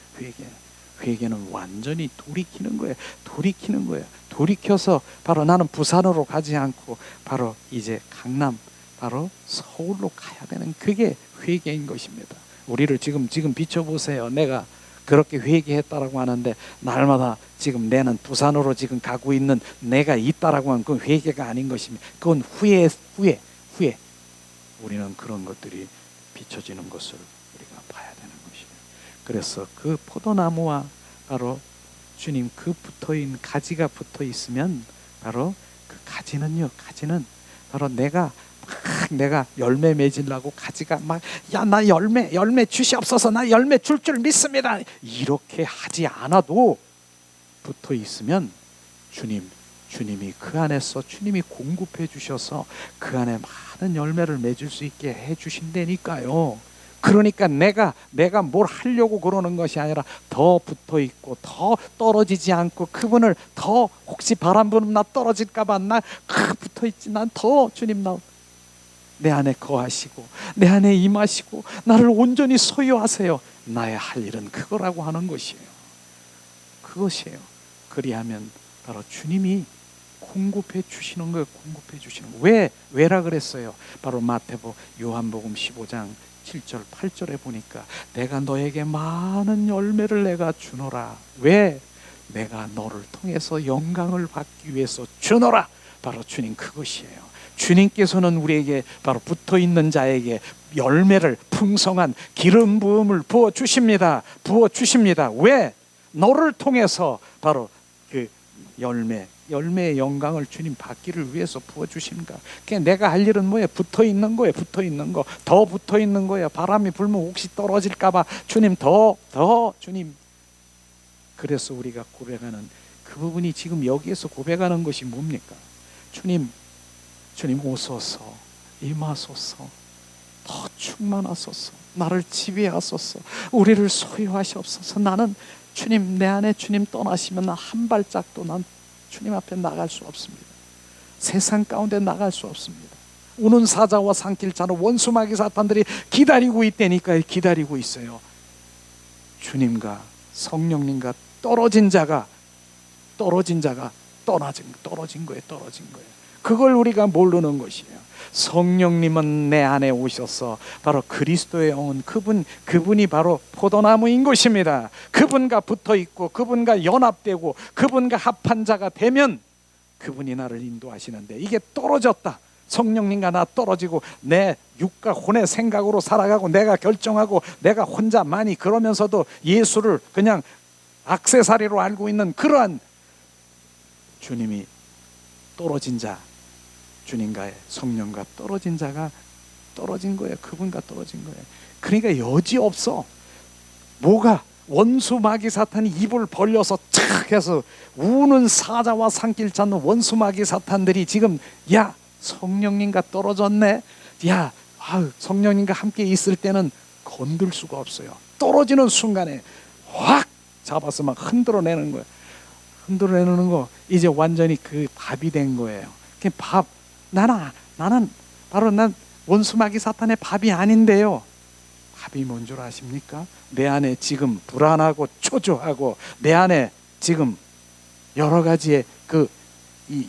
[SPEAKER 1] 회개는 완전히 돌이키는 거예요. 돌이키는 거예요. 돌이켜서 바로 나는 부산으로 가지 않고 바로 이제 강남, 바로 서울로 가야 되는, 그게 회개인 것입니다. 우리를 지금 비춰보세요. 내가 그렇게 회개했다라고 하는데 날마다 지금 내는 부산으로 지금 가고 있는 내가 있다라고 하는 그건 회개가 아닌 것입니다. 그건 후회. 우리는 그런 것들이 비춰지는 것을 우리가 봐야 되는 것이에요. 그래서 그 포도나무와 바로 주님 그 붙어있는 가지가 붙어 있으면 바로 그 가지는 바로 내가 열매 맺으려고 가지가 막, 야, 나 열매 주시옵소서, 나 열매 줄 믿습니다, 이렇게 하지 않아도 붙어 있으면 주님이 그 안에서 주님이 공급해 주셔서 그 안에 많은 열매를 맺을 수 있게 해 주신다니까요. 그러니까 내가 뭘 하려고 그러는 것이 아니라 더 붙어 있고 더 떨어지지 않고 그분을 더, 혹시 바람 부으면 나 떨어질까 봐 나 붙어 있지, 난 더 주님 내 안에 거하시고 내 안에 임하시고 나를 온전히 소유하세요. 나의 할 일은 그거라고 하는 것이에요. 그것이에요. 그리하면 바로 주님이 공급해 주시는 거예요. 공급해 주시는 거예요. 왜라 그랬어요? 바로 마태복음, 요한복음 15장 7절 8절에 보니까 내가 너에게 많은 열매를 내가 주노라. 왜? 내가 너를 통해서 영광을 받기 위해서 주노라. 바로 주님 그것이에요. 주님께서는 우리에게 바로 붙어있는 자에게 열매를, 풍성한 기름 부음을 부어주십니다. 왜? 너를 통해서 바로 그 열매의 영광을 주님 받기를 위해서 부어주신가. 그냥 내가 할 일은 뭐예요? 붙어있는 거예요. 더 붙어있는 거예요. 바람이 불면 혹시 떨어질까봐 주님 더 주님. 그래서 우리가 고백하는 그 부분이 지금 여기에서 고백하는 것이 뭡니까? 주님 오소서, 임하소서, 더 충만하소서, 나를 지배하소서, 우리를 소유하시옵소서. 나는 주님, 내 안에 주님 떠나시면 나 한 발짝도 난 주님 앞에 나갈 수 없습니다. 세상 가운데 나갈 수 없습니다. 우는 사자와 산길자는 원수마귀 사탄들이 기다리고 있다니까요. 기다리고 있어요. 주님과 성령님과 떨어진 자가 떨어진 거예요. 그걸 우리가 모르는 것이에요. 성령님은 내 안에 오셔서 바로 그리스도의 영은 그분이 바로 포도나무인 것입니다. 그분과 붙어 있고 그분과 연합되고 그분과 합한 자가 되면 그분이 나를 인도하시는데, 이게 떨어졌다. 성령님과 나 떨어지고 내 육과 혼의 생각으로 살아가고 내가 결정하고 내가 혼자 많이 그러면서도 예수를 그냥 액세서리로 알고 있는 그러한 주님이 떨어진 자, 주님과의 성령과 떨어진 자가 떨어진 거예요. 그분과 떨어진 거예요. 그러니까 여지없어. 뭐가? 원수 마귀 사탄이 입을 벌려서 착 해서 우는 사자와 산길 찾는 원수 마귀 사탄들이 지금, 야, 성령님과 떨어졌네. 야, 성령님과 함께 있을 때는 건들 수가 없어요. 떨어지는 순간에 확 잡아서 막 흔들어내는 거예요. 흔들어내는 거, 이제 완전히 그 밥이 된 거예요. 그 밥, 나는 바로 난 원수마귀 사탄의 밥이 아닌데요. 밥이 뭔 줄 아십니까? 내 안에 지금 불안하고 초조하고 내 안에 지금 여러 가지의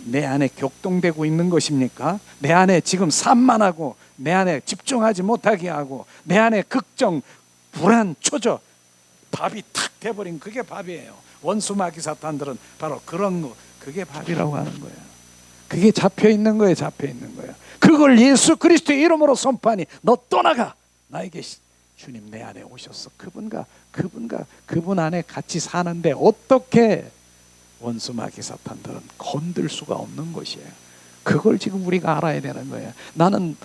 [SPEAKER 1] 내 안에 격동되고 있는 것입니까? 내 안에 지금 산만하고 내 안에 집중하지 못하게 하고 내 안에 걱정, 불안, 초조, 밥이 탁 돼버린 그게 밥이에요. 원수마귀 사탄들은 바로 그런 거, 그게 밥이라고 하는 거예요. 그게 잡혀 있는 거예요. 그걸 예수 그리스도의 이름으로 선포하니 너 떠나가. 나에게 주님 내 안에 오셔서 그분 안에 같이 사는데 어떻게 원수마귀 사탄들은 건들 수가 없는 것이에요. 그걸 지금 우리가 알아야 되는 거예요. 나는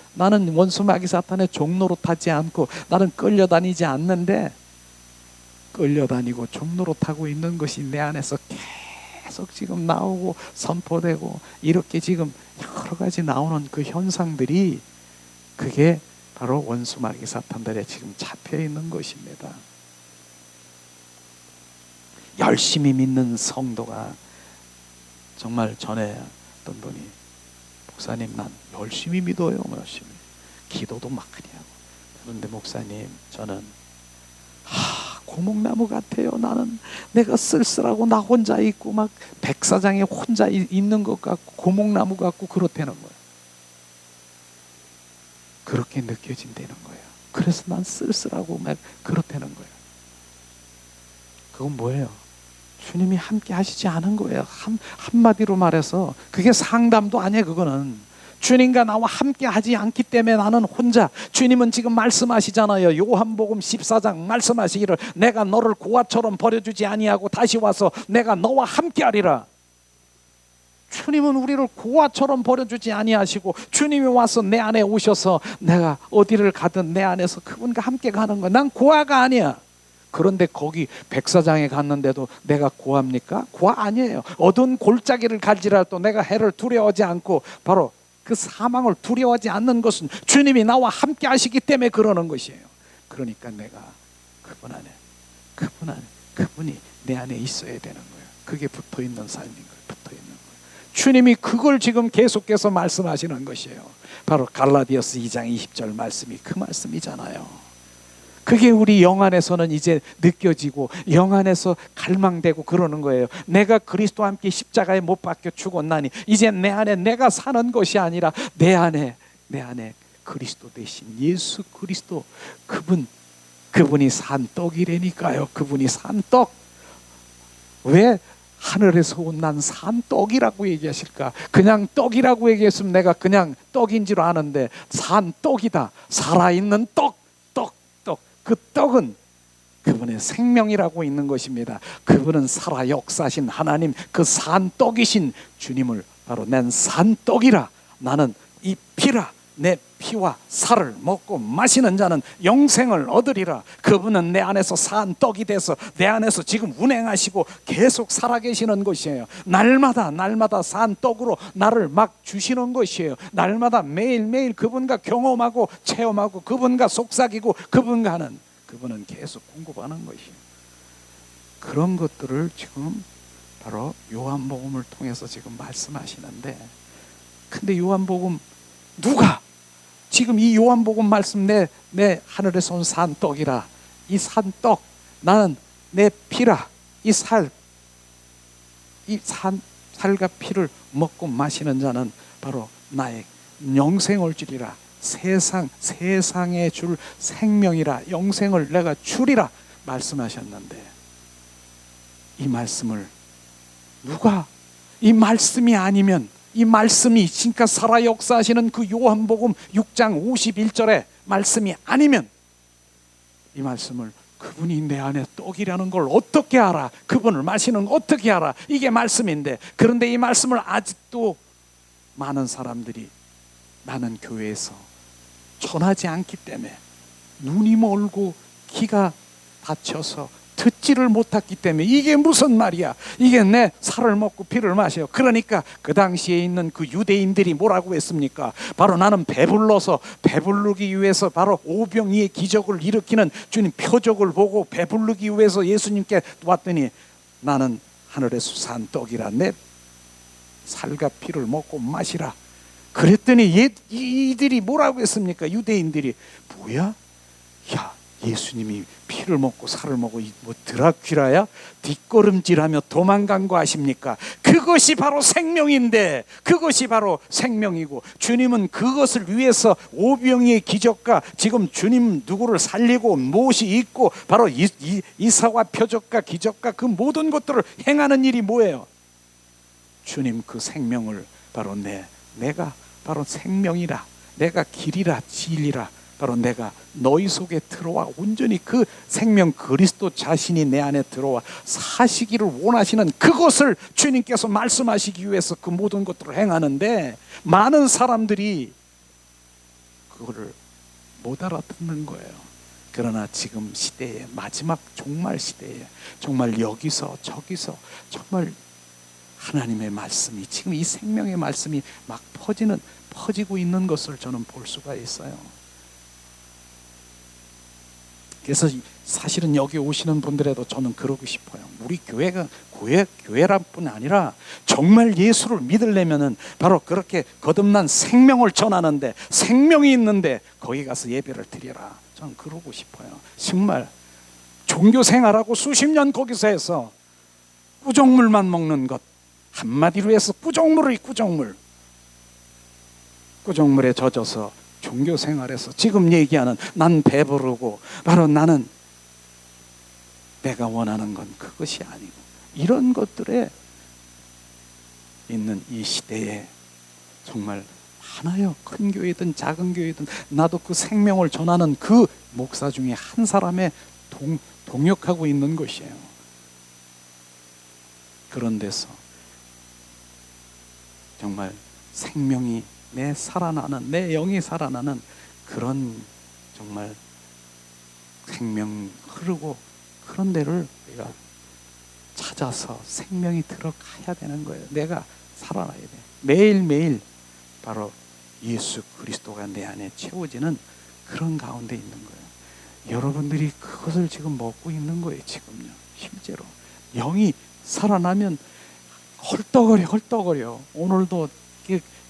[SPEAKER 1] 원수 마귀 사탄의 종노릇하지 않고 나는 끌려다니지 않는데, 끌려다니고 종노릇하고 있는 것이 내 안에서 계속 지금 나오고 선포되고 이렇게 지금 여러 가지 나오는 그 현상들이, 그게 바로 원수 마귀 사탄들에 지금 잡혀 있는 것입니다. 열심히 믿는 성도가, 정말 전에 어떤 분이, 목사님 난 열심히 믿어요, 열심히 기도도 막 그냥 하고, 그런데 목사님 저는 고목나무 같아요. 나는 내가 쓸쓸하고 나 혼자 있고 막 백사장에 혼자 있는 것 같고 고목나무 같고 그렇다는 거예요. 그렇게 느껴진다는 거예요. 그래서 난 쓸쓸하고 막 그렇다는 거예요. 그건 뭐예요? 주님이 함께 하시지 않은 거예요. 한마디로 말해서 그게 상담도 아니에요. 그거는 주님과 나와 함께 하지 않기 때문에 나는 혼자. 주님은 지금 말씀하시잖아요. 요한복음 14장 말씀하시기를 내가 너를 고아처럼 버려주지 아니하고 다시 와서 내가 너와 함께 하리라. 주님은 우리를 고아처럼 버려주지 아니하시고 주님이 와서 내 안에 오셔서 내가 어디를 가든 내 안에서 그분과 함께 가는 거야. 난 고아가 아니야. 그런데 거기 백사장에 갔는데도 내가 고아입니까? 고아 아니에요. 어두운 골짜기를 갈지라도 내가 해를 두려워하지 않고, 바로 그 사망을 두려워하지 않는 것은 주님이 나와 함께 하시기 때문에 그러는 것이에요. 그러니까 내가 그분 안에, 그분이 내 안에 있어야 되는 거예요. 그게 붙어있는 삶인 거예요. 붙어있는 거예요. 주님이 그걸 지금 계속해서 말씀하시는 것이에요. 바로 갈라디아서 2장 20절 말씀이 그 말씀이잖아요. 그게 우리 영 안에서는 이제 느껴지고 영 안에서 갈망되고 그러는 거예요. 내가 그리스도와 함께 십자가에 못 박혀 죽었나니 이제 내 안에 내가 사는 것이 아니라 내 안에 그리스도 대신 예수 그리스도, 그분이 산 떡이라니까요. 그분이 산 떡. 왜 하늘에서 온 난 산 떡이라고 얘기하실까? 그냥 떡이라고 얘기했으면 내가 그냥 떡인 줄 아는데, 산 떡이다. 살아있는 떡. 그 떡은 그분의 생명이라고 있는 것입니다. 그분은 살아 역사신 하나님, 그 산떡이신 주님을 바로 난 산떡이라. 나는 이 피라. 내 피와 살을 먹고 마시는 자는 영생을 얻으리라. 그분은 내 안에서 산 떡이 돼서 내 안에서 지금 운행하시고 계속 살아계시는 것이에요. 날마다 산 떡으로 나를 막 주시는 것이에요. 날마다 매일매일 그분과 경험하고 체험하고 그분과 속삭이고 그분은 계속 공급하는 것이에요. 그런 것들을 지금 바로 요한복음을 통해서 지금 말씀하시는데, 근데 요한복음 누가 지금 이 요한복음 말씀 내 하늘에서 온 산떡이라. 이 산떡, 나는 내 피라. 이 살과 피를 먹고 마시는 자는 바로 나의 영생을 주리라. 세상에 줄 생명이라. 영생을 내가 주리라 말씀하셨는데, 이 말씀을 누가, 이 말씀이 아니면, 이 말씀이 진짜 살아 역사하시는 그 요한복음 6장 51절의 말씀이 아니면, 이 말씀을 그분이 내 안에 떡이라는 걸 어떻게 알아? 그분을 마시는 걸 어떻게 알아? 이게 말씀인데, 그런데 이 말씀을 아직도 많은 사람들이 나는 교회에서 전하지 않기 때문에, 눈이 멀고 귀가 닫혀서 듣지를 못했기 때문에, 이게 무슨 말이야? 이게 내 살을 먹고 피를 마셔요. 그러니까 그 당시에 있는 그 유대인들이 뭐라고 했습니까? 바로 나는 배부르기 위해서 바로 오병이의 기적을 일으키는 주님 표적을 보고 배부르기 위해서 예수님께 왔더니, 나는 하늘에서 산 떡이라. 내 살과 피를 먹고 마시라. 그랬더니 이들이 뭐라고 했습니까? 유대인들이, 뭐야? 야, 예수님이 피를 먹고 살을 먹고 뭐 드라큘라야? 뒷걸음질하며 도망간 거 아십니까? 그것이 바로 생명인데, 그것이 바로 생명이고, 주님은 그것을 위해서 오병이의 기적과 지금 주님 누구를 살리고 못이 있고 바로 이사와 표적과 기적과 그 모든 것들을 행하는 일이 뭐예요? 주님 그 생명을 바로 내가 바로 생명이라, 내가 길이라 진리라 바로 내가 너희 속에 들어와 온전히 그 생명 그리스도 자신이 내 안에 들어와 사시기를 원하시는 그것을 주님께서 말씀하시기 위해서 그 모든 것들을 행하는데, 많은 사람들이 그거를 못 알아듣는 거예요. 그러나 지금 시대에, 마지막 종말 시대에 정말 여기서 저기서 정말 하나님의 말씀이, 지금 이 생명의 말씀이 막 퍼지고 있는 것을 저는 볼 수가 있어요. 그래서 사실은 여기 오시는 분들에도 저는 그러고 싶어요. 우리 교회가 교회란 뿐 아니라 정말 예수를 믿으려면은 바로 그렇게 거듭난 생명을 전하는데, 생명이 있는데 거기 가서 예배를 드리라. 저는 그러고 싶어요. 정말 종교 생활하고 수십 년 거기서 해서 꾸정물만 먹는 것, 한마디로 해서 꾸정물에 젖어서 종교 생활에서 지금 얘기하는 난 배부르고 바로 나는 내가 원하는 건 그것이 아니고, 이런 것들에 있는 이 시대에 정말 하나요, 큰 교회든 작은 교회든 나도 그 생명을 전하는 그 목사 중에 한 사람의 동역하고 있는 것이에요. 그런 데서 정말 생명이 내 영이 살아나는 그런 정말 생명 흐르고 그런 데를 우리가 찾아서 생명이 들어가야 되는 거예요. 내가 살아나야 돼. 매일매일 바로 예수 그리스도가 내 안에 채워지는 그런 가운데 있는 거예요. 여러분들이 그것을 지금 먹고 있는 거예요. 지금요. 실제로 영이 살아나면 헐떡거려. 오늘도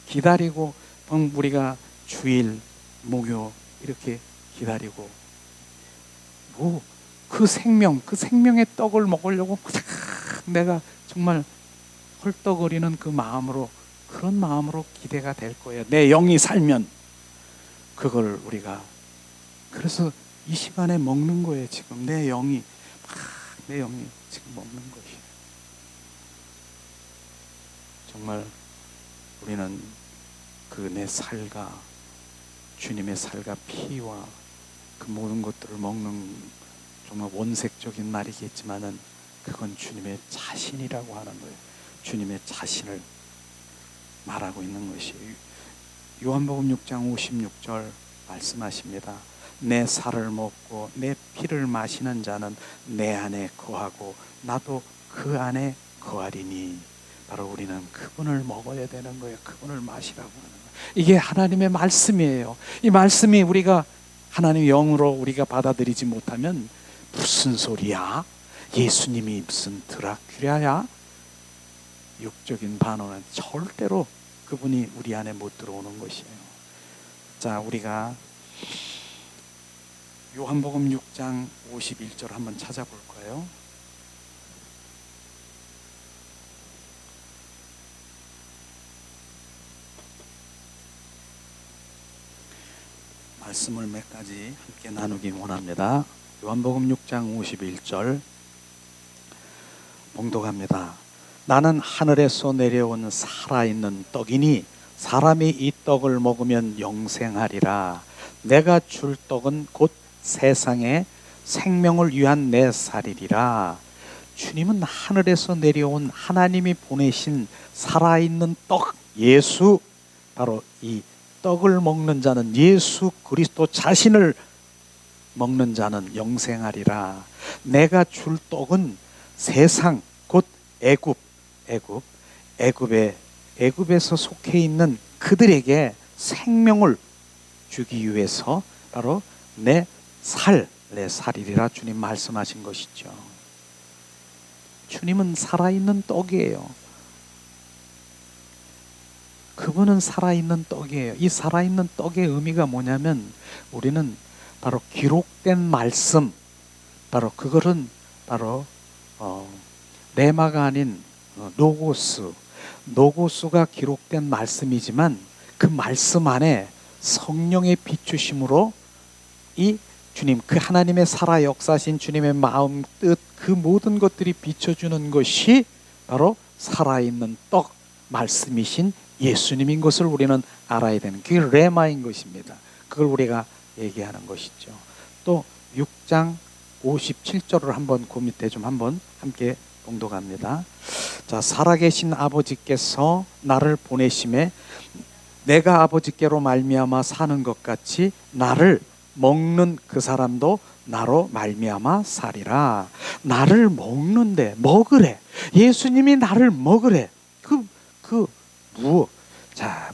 [SPEAKER 1] 기다리고 우리가 주일, 목요 이렇게 기다리고 그 생명의 떡을 먹으려고 내가 정말 헐떡거리는 그 마음으로, 그런 마음으로 기대가 될 거예요. 내 영이 살면 그걸 우리가, 그래서 이 시간에 먹는 거예요. 지금 내 영이 지금 먹는 것이에요. 정말 우리는 그 내 살과 주님의 살과 피와 그 모든 것들을 먹는 정말 원색적인 말이겠지만은 그건 주님의 자신이라고 하는 거예요. 주님의 자신을 말하고 있는 것이에요. 요한복음 6장 56절 말씀하십니다. 내 살을 먹고 내 피를 마시는 자는 내 안에 거하고 나도 그 안에 거하리니. 바로 우리는 그분을 먹어야 되는 거예요. 그분을 마시라고 하는 거예요. 이게 하나님의 말씀이에요. 이 말씀이 우리가 하나님의 영으로 우리가 받아들이지 못하면 무슨 소리야? 예수님이 무슨 드라큘라야? 육적인 반응은 절대로 그분이 우리 안에 못 들어오는 것이에요. 자, 우리가 요한복음 6장 51절 한번 찾아볼 거예요. 말씀을 몇 가지 함께 나누기 원합니다. 요한복음 6장 51절 봉독합니다. 나는 하늘에서 내려온 살아있는 떡이니 사람이 이 떡을 먹으면 영생하리라. 내가 줄 떡은 곧 세상에 생명을 위한 내 살이리라. 주님은 하늘에서 내려온 하나님이 보내신 살아있는 떡, 예수, 바로 이 떡을 먹는 자는, 예수 그리스도 자신을 먹는 자는 영생하리라. 내가 줄 떡은 세상, 곧 애굽에서 속해 있는 그들에게 생명을 주기 위해서 바로 내 살이리라 주님 말씀하신 것이죠. 주님은 살아있는 떡이에요. 그분은 살아있는 떡이에요. 이 살아있는 떡의 의미가 뭐냐면, 우리는 바로 기록된 말씀, 바로 그거는 바로 레마가 아닌 노고스가 기록된 말씀이지만 그 말씀 안에 성령의 비추심으로 이 주님, 그 하나님의 살아 역사신 주님의 마음, 뜻, 그 모든 것들이 비춰주는 것이 바로 살아있는 떡, 말씀이신 예수님인 것을 우리는 알아야 되는, 그게 레마인 것입니다. 그걸 우리가 얘기하는 것이죠. 또 6장 57절을 한번 그 밑에 좀 한번 함께 봉독합니다. 자, 살아계신 아버지께서 나를 보내심에 내가 아버지께로 말미암아 사는 것 같이 나를 먹는 그 사람도 나로 말미암아 살이라. 나를 먹는데, 먹으래. 예수님이 나를 먹으래.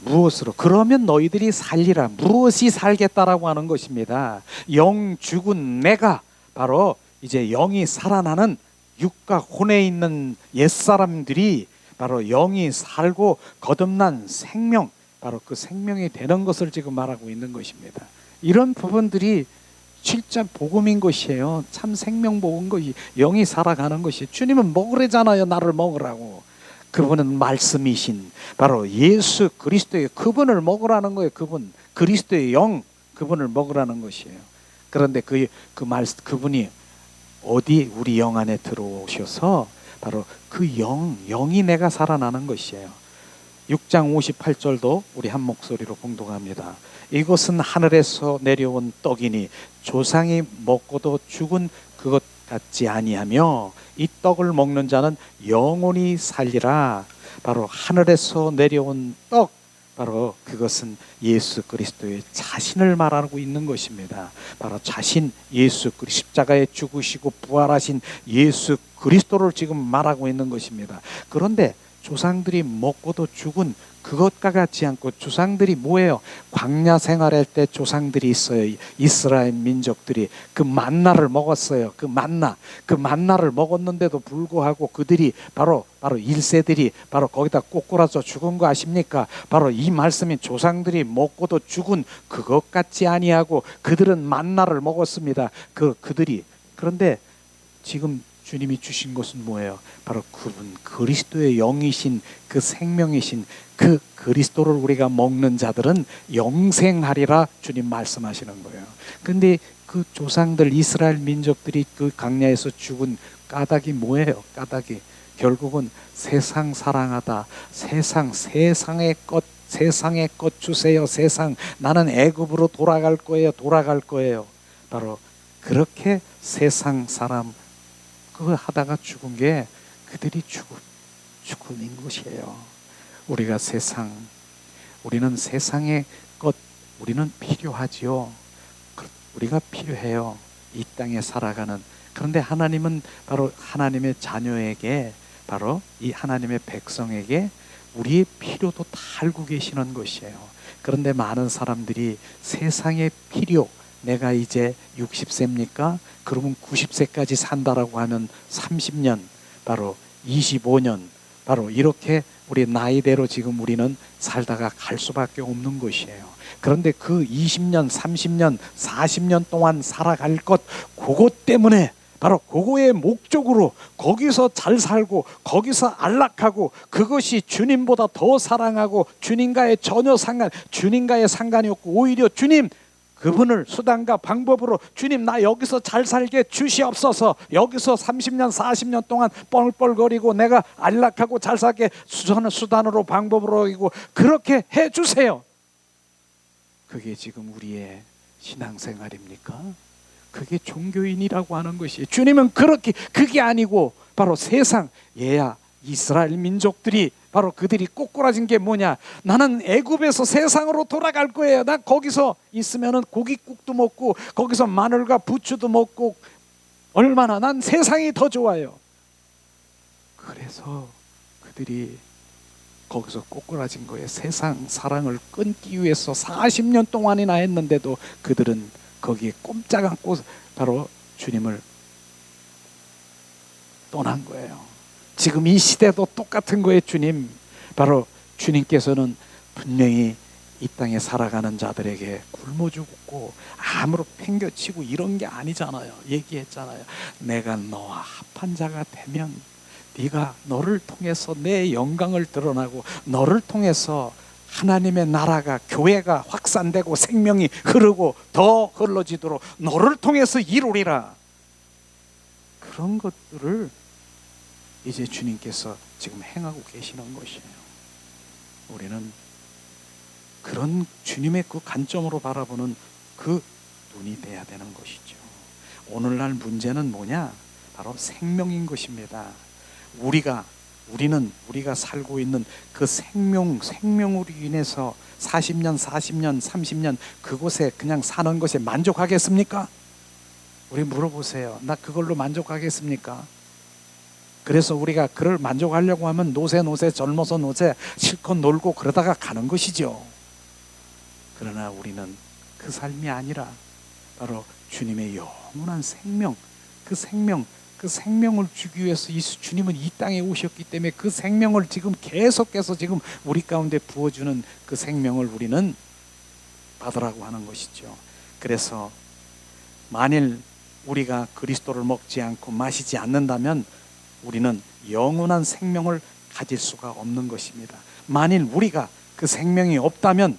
[SPEAKER 1] 무엇으로? 그러면 너희들이 살리라. 무엇이 살겠다라고 하는 것입니다. 영 죽은 내가, 바로 이제 영이 살아나는 육과 혼에 있는 옛사람들이 바로 영이 살고 거듭난 생명, 바로 그 생명이 되는 것을 지금 말하고 있는 것입니다. 이런 부분들이 진짜 복음인 것이에요. 참 생명 복음 것이, 영이 살아가는 것이. 주님은 먹으래잖아요. 나를 먹으라고. 그분은 말씀이신 바로 예수 그리스도의, 그분을 먹으라는 거예요. 그분, 그리스도의 영, 그분을 먹으라는 것이에요. 그런데 그분이 어디 우리 영 안에 들어오셔서 바로 그 영이 내가 살아나는 것이에요. 6장 58절도 우리 한 목소리로 봉독합니다. 이것은 하늘에서 내려온 떡이니 조상이 먹고도 죽은 그것 같지 아니하며 이 떡을 먹는 자는 영원히 살리라. 바로 하늘에서 내려온 떡, 바로 그것은 예수 그리스도의 자신을 말하고 있는 것입니다. 바로 자신 예수 그리스도, 십자가에 죽으시고 부활하신 예수 그리스도를 지금 말하고 있는 것입니다. 그런데 조상들이 먹고도 죽은 그것과 같지 않고, 조상들이 뭐예요? 광야 생활할 때 조상들이 있어요. 이스라엘 민족들이 그 만나를 먹었어요. 그 만나를 먹었는데도 불구하고 그들이 바로 1세들이 바로 거기다 꼬꾸라져 죽은 거 아십니까? 바로 이 말씀이 조상들이 먹고도 죽은 그것 같지 아니하고 그들은 만나를 먹었습니다. 그들이. 그런데 지금 주님이 주신 것은 뭐예요? 바로 그분, 그리스도의 영이신, 그 생명이신 그 그리스도를 우리가 먹는 자들은 영생하리라 주님 말씀하시는 거예요. 근데 그 조상들 이스라엘 민족들이 그 광야에서 죽은 까닭이 뭐예요? 까닭이 결국은 세상 사랑하다. 세상의 것 주세요. 세상, 나는 애굽으로 돌아갈 거예요. 바로 그렇게 세상 사람 그거 하다가 죽은 게 그들이 죽음인 것이에요. 우리는 세상의 것, 우리는 필요하지요. 우리가 필요해요. 이 땅에 살아가는. 그런데 하나님은 바로 하나님의 자녀에게, 바로 이 하나님의 백성에게 우리의 필요도 다 알고 계시는 것이에요. 그런데 많은 사람들이 세상의 필요, 내가 이제 60세입니까? 그러면 90세까지 산다라고 하면 30년, 바로 25년, 바로 이렇게 우리 나이대로 지금 우리는 살다가 갈 수밖에 없는 것이에요. 그런데 그 20년, 30년, 40년 동안 살아갈 것, 그것 때문에 바로 그거의 목적으로 거기서 잘 살고 거기서 안락하고 그것이 주님보다 더 사랑하고 주님과의 주님과의 상관이 없고 오히려 주님, 그분을 수단과 방법으로 주님 나 여기서 잘 살게 주시옵소서, 여기서 30년 40년 동안 뻘뻘거리고 내가 안락하고 잘 살게 수단으로 방법으로 이고 그렇게 해주세요. 그게 지금 우리의 신앙생활입니까? 그게 종교인이라고 하는 것이. 주님은 그게 아니고 바로 세상, 얘야 이스라엘 민족들이 바로 그들이 꼬꾸라진 게 뭐냐? 나는 애굽에서 세상으로 돌아갈 거예요. 난 거기서 있으면은 고깃국도 먹고 거기서 마늘과 부추도 먹고 얼마나 난 세상이 더 좋아요. 그래서 그들이 거기서 꼬꾸라진 거예요. 세상 사랑을 끊기 위해서 40년 동안이나 했는데도 그들은 거기에 꼼짝 않고 바로 주님을 떠난 거예요. 지금 이 시대도 똑같은 거예요. 주님, 바로 주님께서는 분명히 이 땅에 살아가는 자들에게 굶어 죽고 아무로 팽겨치고 이런 게 아니잖아요. 얘기했잖아요. 내가 너와 합한 자가 되면 네가 너를 통해서 내 영광을 드러나고 너를 통해서 하나님의 나라가, 교회가 확산되고 생명이 흐르고 더 흘러지도록 너를 통해서 이루리라. 그런 것들을 이제 주님께서 지금 행하고 계시는 것이에요. 우리는 그런 주님의 그 관점으로 바라보는 그 분이 돼야 되는 것이죠. 오늘날 문제는 뭐냐? 바로 생명인 것입니다. 우리가 살고 있는 그 생명으로 인해서 40년, 40년, 30년 그곳에 그냥 사는 것에 만족하겠습니까? 우리 물어보세요. 나 그걸로 만족하겠습니까? 그래서 우리가 그를 만족하려고 하면 노세 젊어서 노세 실컷 놀고 그러다가 가는 것이죠. 그러나 우리는 그 삶이 아니라 바로 주님의 영원한 생명, 그 생명을 주기 위해서 주님은 이 땅에 오셨기 때문에 그 생명을 지금 계속해서 지금 우리 가운데 부어주는 그 생명을 우리는 받으라고 하는 것이죠. 그래서 만일 우리가 그리스도를 먹지 않고 마시지 않는다면 우리는 영원한 생명을 가질 수가 없는 것입니다. 만일 우리가 그 생명이 없다면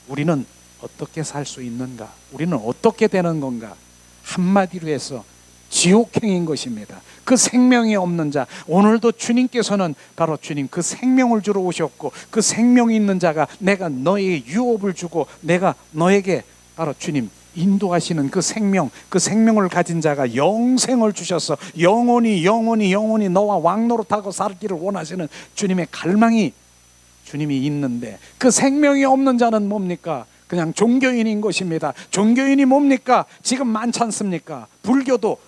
[SPEAKER 1] 우리는 어떻게 살 수 있는가? 우리는 어떻게 되는 건가? 한마디로 해서 지옥행인 것입니다. 그 생명이 없는 자, 오늘도 주님께서는 바로 주님 그 생명을 주러 오셨고 그 생명이 있는 자가 내가 너에게 유업을 주고 내가 너에게 바로 주님 인도하시는 그 생명을 가진 자가 영생을 주셔서 영원히 너와 왕노릇하고 살기를 원하시는 주님의 갈망이 주님이 있는데 그 생명이 없는 자는 뭡니까? 그냥 종교인인 것입니다. 종교인이 뭡니까? 지금 많지 않습니까? 불교도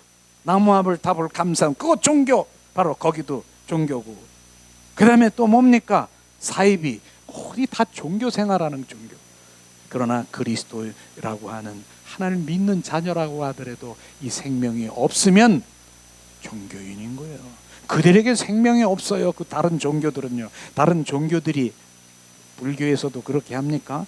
[SPEAKER 1] 나무아불 타불 감상 그거 종교, 바로 거기도 종교고, 그 다음에 또 뭡니까? 사이비, 거의 다 종교 생활하는 종교. 그러나 그리스도라고 하는 하나님을 믿는 자녀라고 하더라도 이 생명이 없으면 종교인인 거예요. 그들에게 생명이 없어요. 그 다른 종교들은요. 다른 종교들이 불교에서도 그렇게 합니까?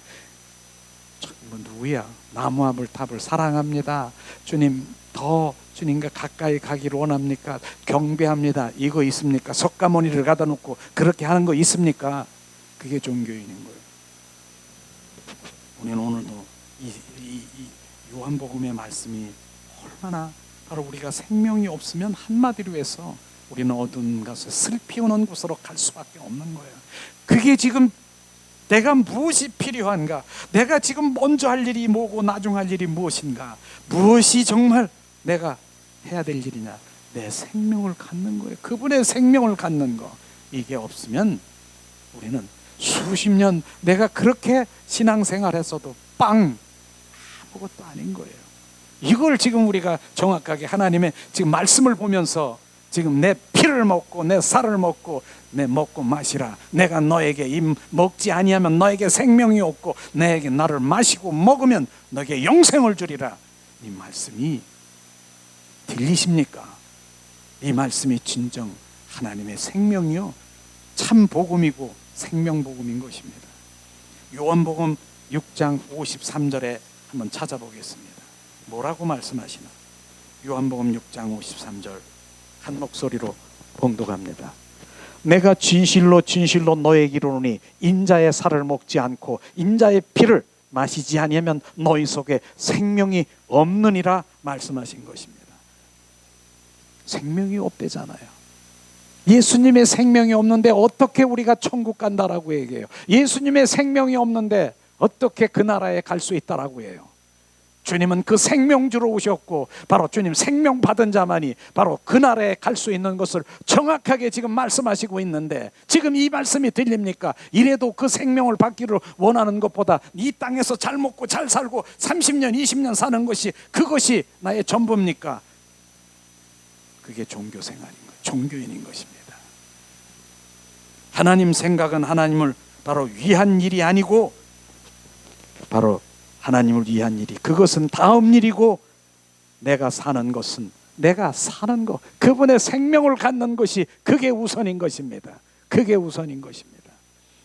[SPEAKER 1] 뭐 누구야? 나무아불 탑을 사랑합니다. 주님 더 주님과 가까이 가기를 원합니까? 경배합니다. 이거 있습니까? 석가모니를 가다 놓고 그렇게 하는 거 있습니까? 그게 종교인인 거예요. 우리는 오늘도 이 요한복음의 말씀이 얼마나 바로 우리가 생명이 없으면 한마디로 해서 우리는 어두운 곳에 슬피 오는 곳으로 갈 수밖에 없는 거예요. 그게 지금 내가 무엇이 필요한가? 내가 지금 먼저 할 일이 뭐고 나중 할 일이 무엇인가? 무엇이 정말 내가 해야 될 일이냐? 내 생명을 갖는 거예요. 그분의 생명을 갖는 거. 이게 없으면 우리는 수십 년 내가 그렇게 신앙생활했어도 아무것도 아닌 거예요. 이걸 지금 우리가 정확하게 하나님의 지금 말씀을 보면서 지금 내 피를 먹고 내 살을 먹고 내 먹고 마시라. 내가 너에게 먹지 아니하면 너에게 생명이 없고 내에게 나를 마시고 먹으면 너에게 영생을 주리라. 이 말씀이 들리십니까? 이 말씀이 진정 하나님의 생명이요 참 복음이고 생명 복음인 것입니다. 요한복음 6장 53절에 한번 찾아보겠습니다. 뭐라고 말씀하시나? 요한복음 6장 53절 한 목소리로 봉독합니다. 내가 진실로 너에게 이르노니 인자의 살을 먹지 않고 인자의 피를 마시지 아니하면 너희 속에 생명이 없느니라 말씀하신 것입니다. 생명이 없대잖아요. 예수님의 생명이 없는데 어떻게 우리가 천국 간다라고 얘기해요? 예수님의 생명이 없는데 어떻게 그 나라에 갈 수 있다라고 해요? 주님은 그 생명 주러 오셨고 바로 주님 생명 받은 자만이 바로 그 나라에 갈 수 있는 것을 정확하게 지금 말씀하시고 있는데 지금 이 말씀이 들립니까? 이래도 그 생명을 받기를 원하는 것보다 이 땅에서 잘 먹고 잘 살고 30년 20년 사는 것이 그것이 나의 전부입니까? 그게 종교 생활인 거예요. 종교인인 것입니다. 하나님 생각은 하나님을 바로 위한 일이 아니고 바로 하나님을 위한 일이 그것은 다음 일이고 내가 사는 것은 내가 사는 것 그분의 생명을 갖는 것이 그게 우선인 것입니다. 그게 우선인 것입니다.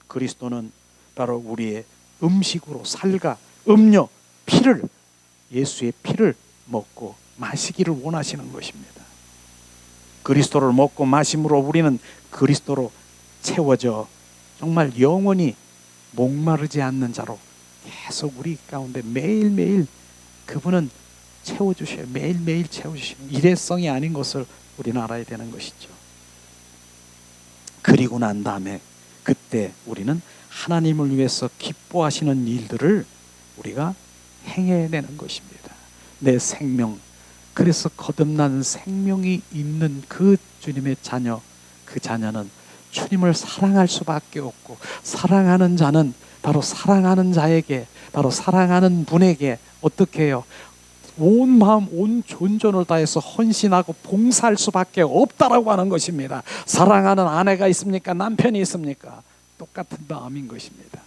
[SPEAKER 1] 그리스도는 바로 우리의 음식으로 살과 음료 피를 예수의 피를 먹고 마시기를 원하시는 것입니다. 그리스도를 먹고 마심으로 우리는 그리스도로 채워져 정말 영원히 목마르지 않는 자로 계속 우리 가운데 매일매일 그분은 채워주셔요. 매일매일 채워주시는 일회성이 아닌 것을 우리는 알아야 되는 것이죠. 그리고 난 다음에 그때 우리는 하나님을 위해서 기뻐하시는 일들을 우리가 행해내는 것입니다. 내 생명, 그래서 거듭난 생명이 있는 그 주님의 자녀, 그 자녀는 주님을 사랑할 수밖에 없고, 사랑하는 자는 바로 사랑하는 자에게, 바로 사랑하는 분에게 어떻게 해요? 온 마음 온 존전을 다해서 헌신하고 봉사할 수밖에 없다라고 하는 것입니다. 사랑하는 아내가 있습니까? 남편이 있습니까? 똑같은 마음인 것입니다.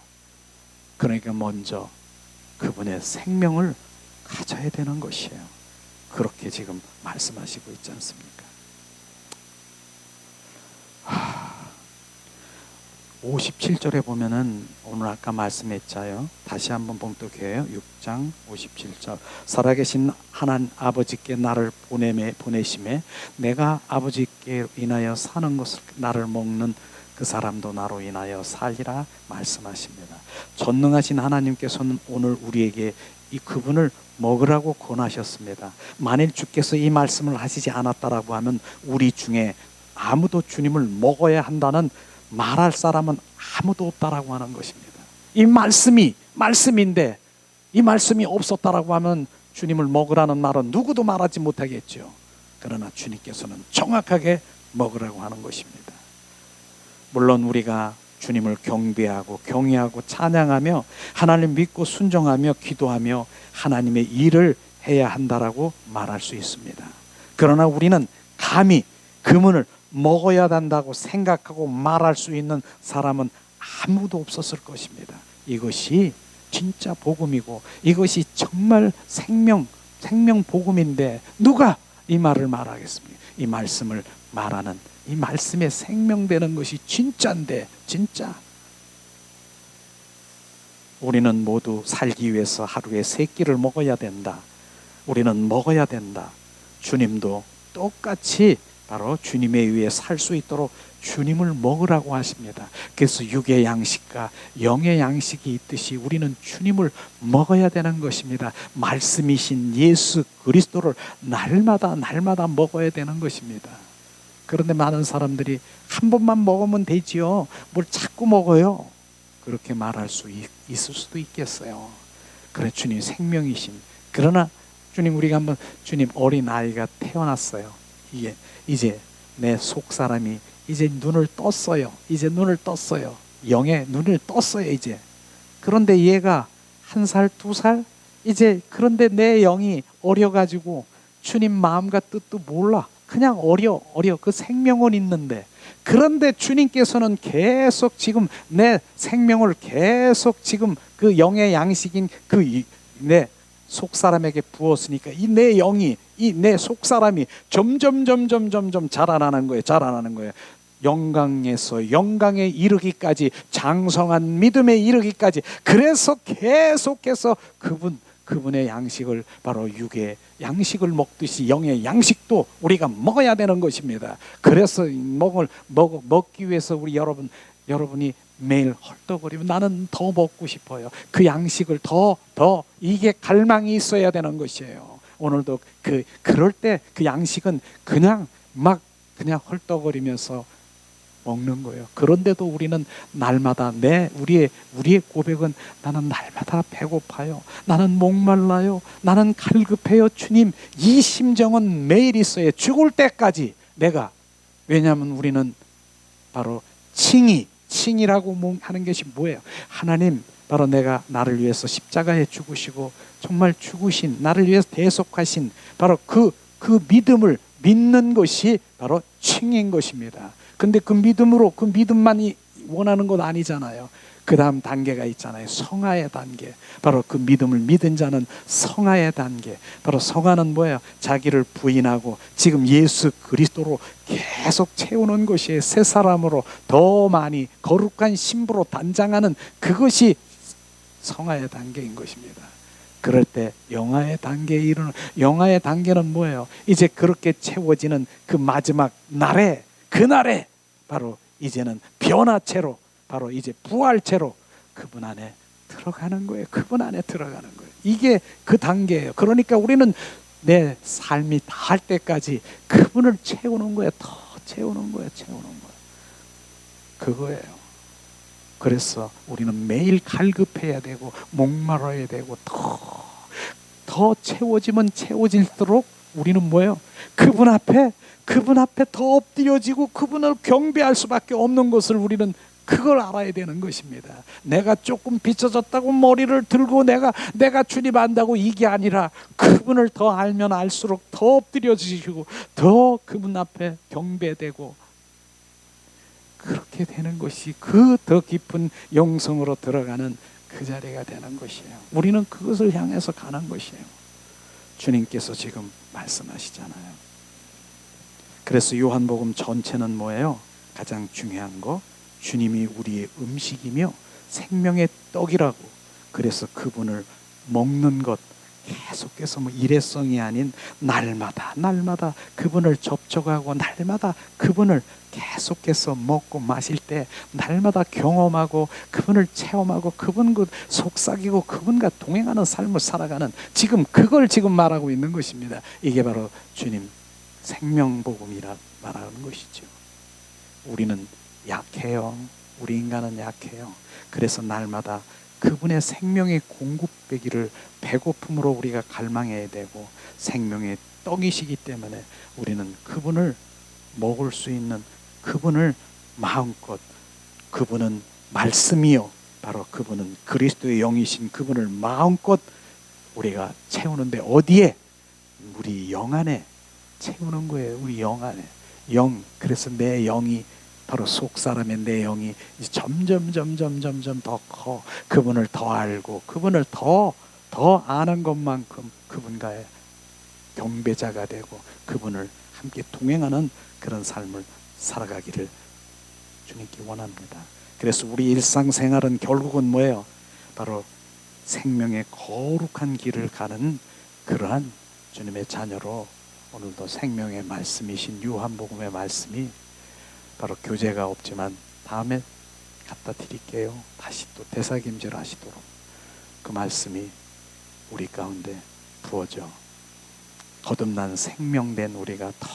[SPEAKER 1] 그러니까 먼저 그분의 생명을 가져야 되는 것이에요. 그렇게 지금 말씀하시고 있지 않습니까? 57절에 보면은 오늘 아까 말씀했잖아요. 다시 한번 봉독해요. 6장 57절. 살아계신 하나님 아버지께 나를 보내심에 내가 아버지께 인하여 사는 것을 나를 먹는 그 사람도 나로 인하여 살리라 말씀하십니다. 전능하신 하나님께서는 오늘 우리에게 이 그분을 먹으라고 권하셨습니다. 만일 주께서 이 말씀을 하시지 않았다라고 하면 우리 중에 아무도 주님을 먹어야 한다는 말할 사람은 아무도 없다라고 하는 것입니다. 이 말씀인데 이 말씀이 없었다라고 하면 주님을 먹으라는 말은 누구도 말하지 못하겠죠. 그러나 주님께서는 정확하게 먹으라고 하는 것입니다. 물론 우리가 주님을 경배하고 경외하고 찬양하며 하나님 믿고 순종하며 기도하며 하나님의 일을 해야 한다라고 말할 수 있습니다. 그러나 우리는 감히 그분을 먹어야 한다고 생각하고 말할 수 있는 사람은 아무도 없었을 것입니다. 이것이 진짜 복음이고 이것이 정말 생명 복음인데 누가 이 말을 말하겠습니까? 이 말씀을 말하는, 이 말씀에 생명되는 것이 진짜인데, 진짜 우리는 모두 살기 위해서 하루에 3끼를 먹어야 된다. 우리는 먹어야 된다. 주님도 똑같이 바로 주님에 의해 살 수 있도록 주님을 먹으라고 하십니다. 그래서 육의 양식과 영의 양식이 있듯이 우리는 주님을 먹어야 되는 것입니다. 말씀이신 예수 그리스도를 날마다 먹어야 되는 것입니다. 그런데 많은 사람들이 한 번만 먹으면 되지요, 뭘 자꾸 먹어요, 그렇게 말할 수 있을 수도 있겠어요. 그래, 주님 생명이신, 그러나 주님, 우리가 한번, 주님 어린 아이가 태어났어요. 이제 내 속사람이 이제 눈을 떴어요. 영의 눈을 떴어요 이제. 그런데 얘가 1살 2살 이제, 그런데 내 영이 어려가지고 주님 마음과 뜻도 몰라. 그냥 어려. 그 생명은 있는데, 그런데 주님께서는 계속 지금 내 생명을 계속 지금 그 영의 양식인 그 내 속사람에게 부었으니까 이 내 영이, 이 내 속사람이 점점 자라나는 거예요. 영광에서 영광에 이르기까지, 장성한 믿음에 이르기까지. 그래서 계속해서 그분의 양식을, 바로 육의 양식을 먹듯이 영의 양식도 우리가 먹어야 되는 것입니다. 그래서 먹기 위해서 우리 여러분이 매일 헐떡거리면 나는 더 먹고 싶어요. 그 양식을 더 이게 갈망이 있어야 되는 것이에요. 오늘도 그럴 때 그 양식은 그냥 헐떡거리면서 먹는 거예요. 그런데도 우리는 날마다 우리의 고백은, 나는 날마다 배고파요. 나는 목말라요. 나는 갈급해요. 주님, 이 심정은 매일 있어요. 죽을 때까지 내가. 왜냐하면 우리는 바로 칭이라고 하는 것이 뭐예요? 하나님, 바로 나를 위해서 십자가에 죽으시고 정말 죽으신, 나를 위해서 대속하신 바로 그 믿음을 믿는 것이 바로 칭인 것입니다. 근데 그 믿음만이 원하는 건 아니잖아요. 그 다음 단계가 있잖아요. 성화의 단계. 바로 그 믿음을 믿은 자는 성화의 단계. 바로 성화는 뭐예요? 자기를 부인하고 지금 예수 그리스도로 계속 채우는 것이, 새 사람으로 더 많이 거룩한 신부로 단장하는 그것이 성화의 단계인 것입니다. 그럴 때 영화의 단계에 이르는, 영화의 단계는 뭐예요? 이제 그렇게 채워지는 그 마지막 날에, 그날에 바로 이제는 변화체로, 바로 이제 부활체로 그분 안에 들어가는 거예요. 그분 안에 들어가는 거예요. 이게 그 단계예요. 그러니까 우리는 내 삶이 다할 때까지 그분을 채우는 거예요. 더 채우는 거예요. 그거예요. 그래서 우리는 매일 갈급해야 되고 목말라야 되고 더 더 채워지면 채워질수록 우리는 뭐예요? 그분 앞에 더 엎드려지고 그분을 경배할 수밖에 없는 것을 우리는 그걸 알아야 되는 것입니다. 내가 조금 비춰졌다고 머리를 들고 내가 주님 안다고 이게 아니라 그분을 더 알면 알수록 더 엎드려지시고 더 그분 앞에 경배되고 그렇게 되는 것이 그 더 깊은 영성으로 들어가는 그 자리가 되는 것이에요. 우리는 그것을 향해서 가는 것이에요. 주님께서 지금 말씀하시잖아요. 그래서 요한복음 전체는 뭐예요? 가장 중요한 거, 주님이 우리의 음식이며 생명의 떡이라고. 그래서 그분을 먹는 것, 계속해서 뭐 일회성이 아닌 날마다 그분을 접촉하고 날마다 그분을 계속해서 먹고 마실 때 날마다 경험하고 그분을 체험하고 그분 그 속삭이고 그분과 동행하는 삶을 살아가는, 지금 그걸 지금 말하고 있는 것입니다. 이게 바로 주님 생명복음이라 말하는 것이죠. 우리는 약해요. 우리 인간은 약해요. 그래서 날마다 그분의 생명의 공급되기를 배고픔으로 우리가 갈망해야 되고, 생명의 떡이시기 때문에 우리는 그분을 먹을 수 있는, 그분을 마음껏, 그분은 말씀이요, 바로 그분은 그리스도의 영이신 그분을 마음껏 우리가 채우는데, 어디에? 우리 영 안에 채우는 거예요. 우리 영 안에. 영, 그래서 내 영이 바로 속 사람의 내 영이 점점 더 커. 그분을 더 알고 그분을 더 아는 것만큼 그분과의 경배자가 되고 그분을 함께 동행하는 그런 삶을 살아가기를 주님께 원합니다. 그래서 우리 일상생활은 결국은 뭐예요? 바로 생명의 거룩한 길을 가는 그러한 주님의 자녀로, 오늘도 생명의 말씀이신 요한복음의 말씀이 바로 교재가 없지만 다음에 갖다 드릴게요. 다시 또 되새김질 하시도록 그 말씀이 우리 가운데 부어져 거듭난 생명된 우리가 더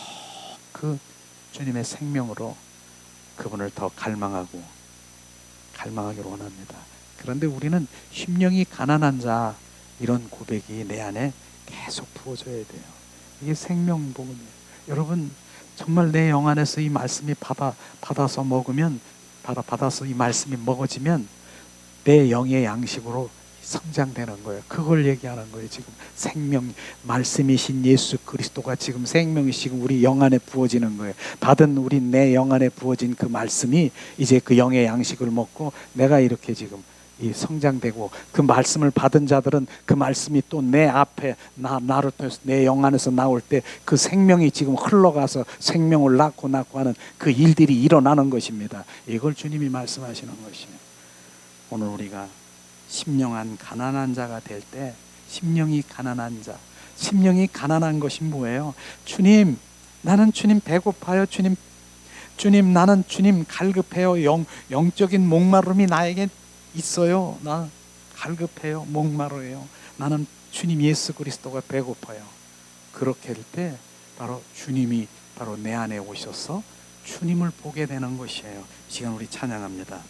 [SPEAKER 1] 그 주님의 생명으로 그분을 더 갈망하기를 원합니다. 그런데 우리는 심령이 가난한 자, 이런 고백이 내 안에 계속 부어져야 돼요. 이게 생명복음이에요. 여러분, 정말 내 영 안에서 이 말씀이 받아서 먹으면, 받아서 이 말씀이 먹어지면 내 영의 양식으로 성장되는 거예요. 그걸 얘기하는 거예요. 지금 생명 말씀이신 예수 그리스도가 지금 생명이시고 우리 영 안에 부어지는 거예요. 받은 우리 내 영 안에 부어진 그 말씀이 이제 그 영의 양식을 먹고 내가 이렇게 지금 이 성장되고, 그 말씀을 받은 자들은 그 말씀이 또 내 앞에 나를 통해서 내 영 안에서 나올 때 그 생명이 지금 흘러가서 생명을 낳고 하는 그 일들이 일어나는 것입니다. 이걸 주님이 말씀하시는 것이에요. 오늘 우리가 심령한 가난한 자가 될 때, 심령이 가난한 자, 심령이 가난한 것이 뭐예요? 주님, 나는 주님 배고파요. 주님 나는 주님 갈급해요. 영적인 목마름이 나에게 있어요. 나 갈급해요. 목마르요. 나는 주님 예수 그리스도가 배고파요. 그렇게 할 때 바로 주님이 바로 내 안에 오셔서 주님을 보게 되는 것이에요. 이 시간 우리 찬양합니다.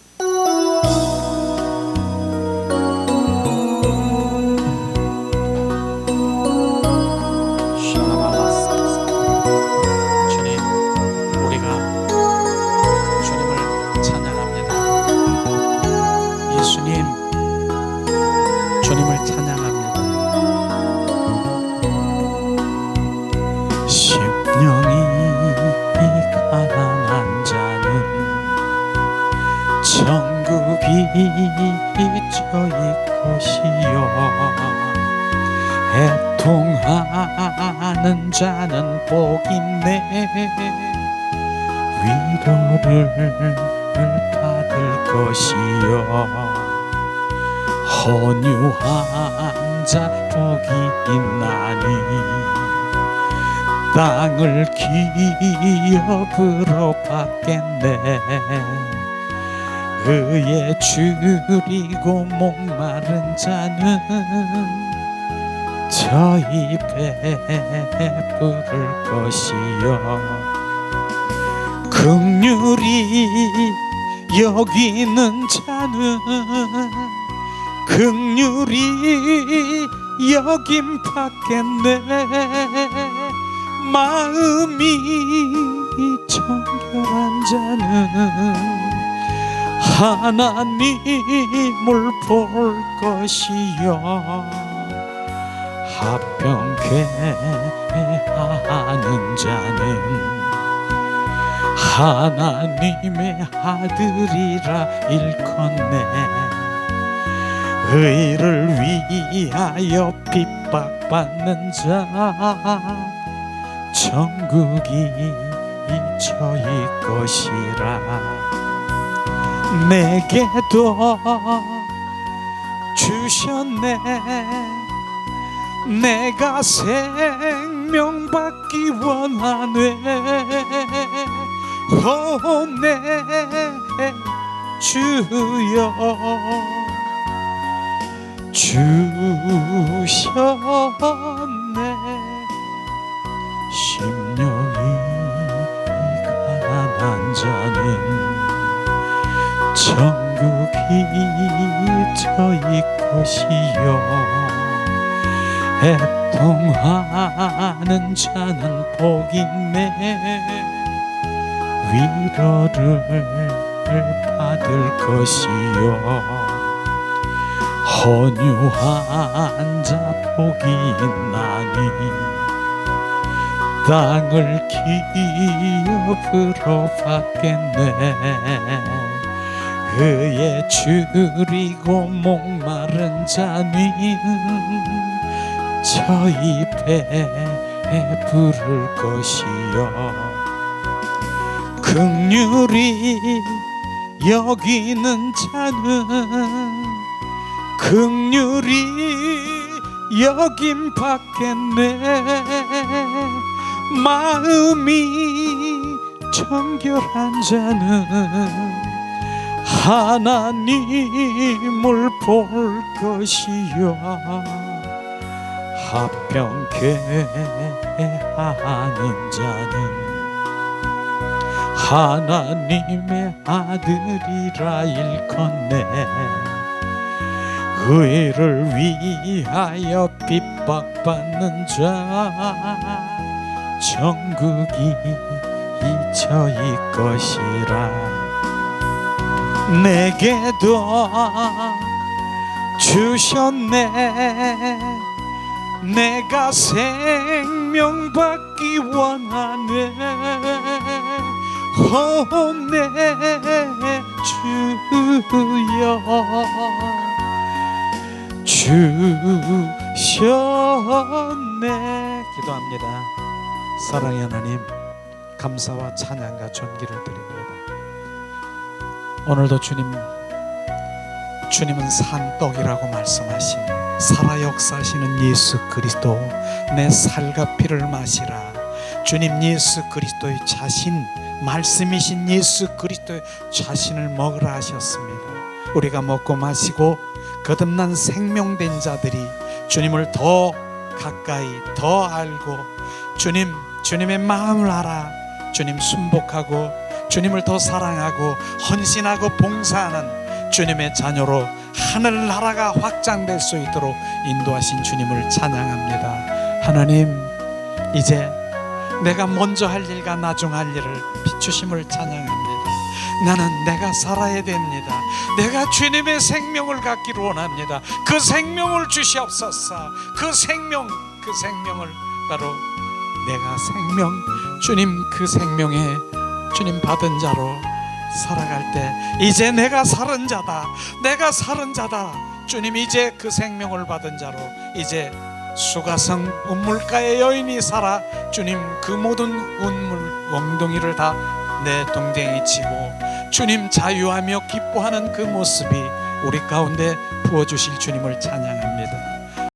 [SPEAKER 1] 주님, 우리가 주님을 찬양합니다. 예수님, 주님을 찬양합니다. 심령이 가난한 자는 천국이 저희 것이요, 애통하는 자는 복있네, 위로를 받을 것이요, 헌유한 자 복이 있나니 땅을 기업으로 받겠네. 의에 줄이고 목마른 자는 저희 베풀을 것이요, 긍휼히 여기는 자는 긍휼히 여김 받겠네. 마음이 정결한 자는 하나님을 볼 것이요 합병케 하는 자는 하나님의 아들이라 일컫네. 의를 위하여 핍박받는 자 천국이 저희 것이라. 내게도 주셨네. 내가 생명 받기 원하네. 내 주여 주셨네. 심령이 가난한 자는 천국이 저희 것이요 애통하는 자는 복이네. 위로를 받을 것이요 헌유한 자 복이 있나니 땅을 기업으로 받겠네. 그의 줄이고 목마른 자는 저희 배에 부를 것이요 긍휼히 여기는 자는 긍휼히 여김 받겠네. 마음이 정결한 자는 하나님을 볼 것이요 합병케 하는 자는 하나님의 아들이라 일컫네. 의를 위하여 핍박받는 자 천국이 저희 것이라. 내게도 주셨네. 내가 생명 받기 원하네. 내 주여 주셨네. 기도합니다. 사랑의 하나님, 감사와 찬양과 존귀를 드립니다. 오늘도 주님은 산떡이라고 말씀하신 살아 역사하시는 예수 그리스도, 내 살과 피를 마시라. 주님 예수 그리스도의 자신, 말씀이신 예수 그리스도의 자신을 먹으라 하셨습니다. 우리가 먹고 마시고 거듭난 생명된 자들이 주님을 더 가까이 더 알고 주님의 마음을 알아 주님 순복하고 주님을 더 사랑하고 헌신하고 봉사하는 주님의 자녀로 하늘나라가 확장될 수 있도록 인도하신 주님을 찬양합니다. 하나님, 이제 내가 먼저 할 일과 나중 할 일을 비추심을 찬양합니다. 나는 내가 살아야 됩니다. 내가 주님의 생명을 갖기를 원합니다. 그 생명을 주시옵소서. 그 생명을 바로 내가 주님 그 생명에 주님 받은 자로 살아갈 때 이제 내가 살은 자다. 주님 이제 그 생명을 받은 자로 이제 수가성 운물가의 여인이 살아 주님 그 모든 운물 엉덩이를 다 내 동댕이 치고 주님 자유하며 기뻐하는 그 모습이 우리 가운데 부어주실 주님을 찬양합니다.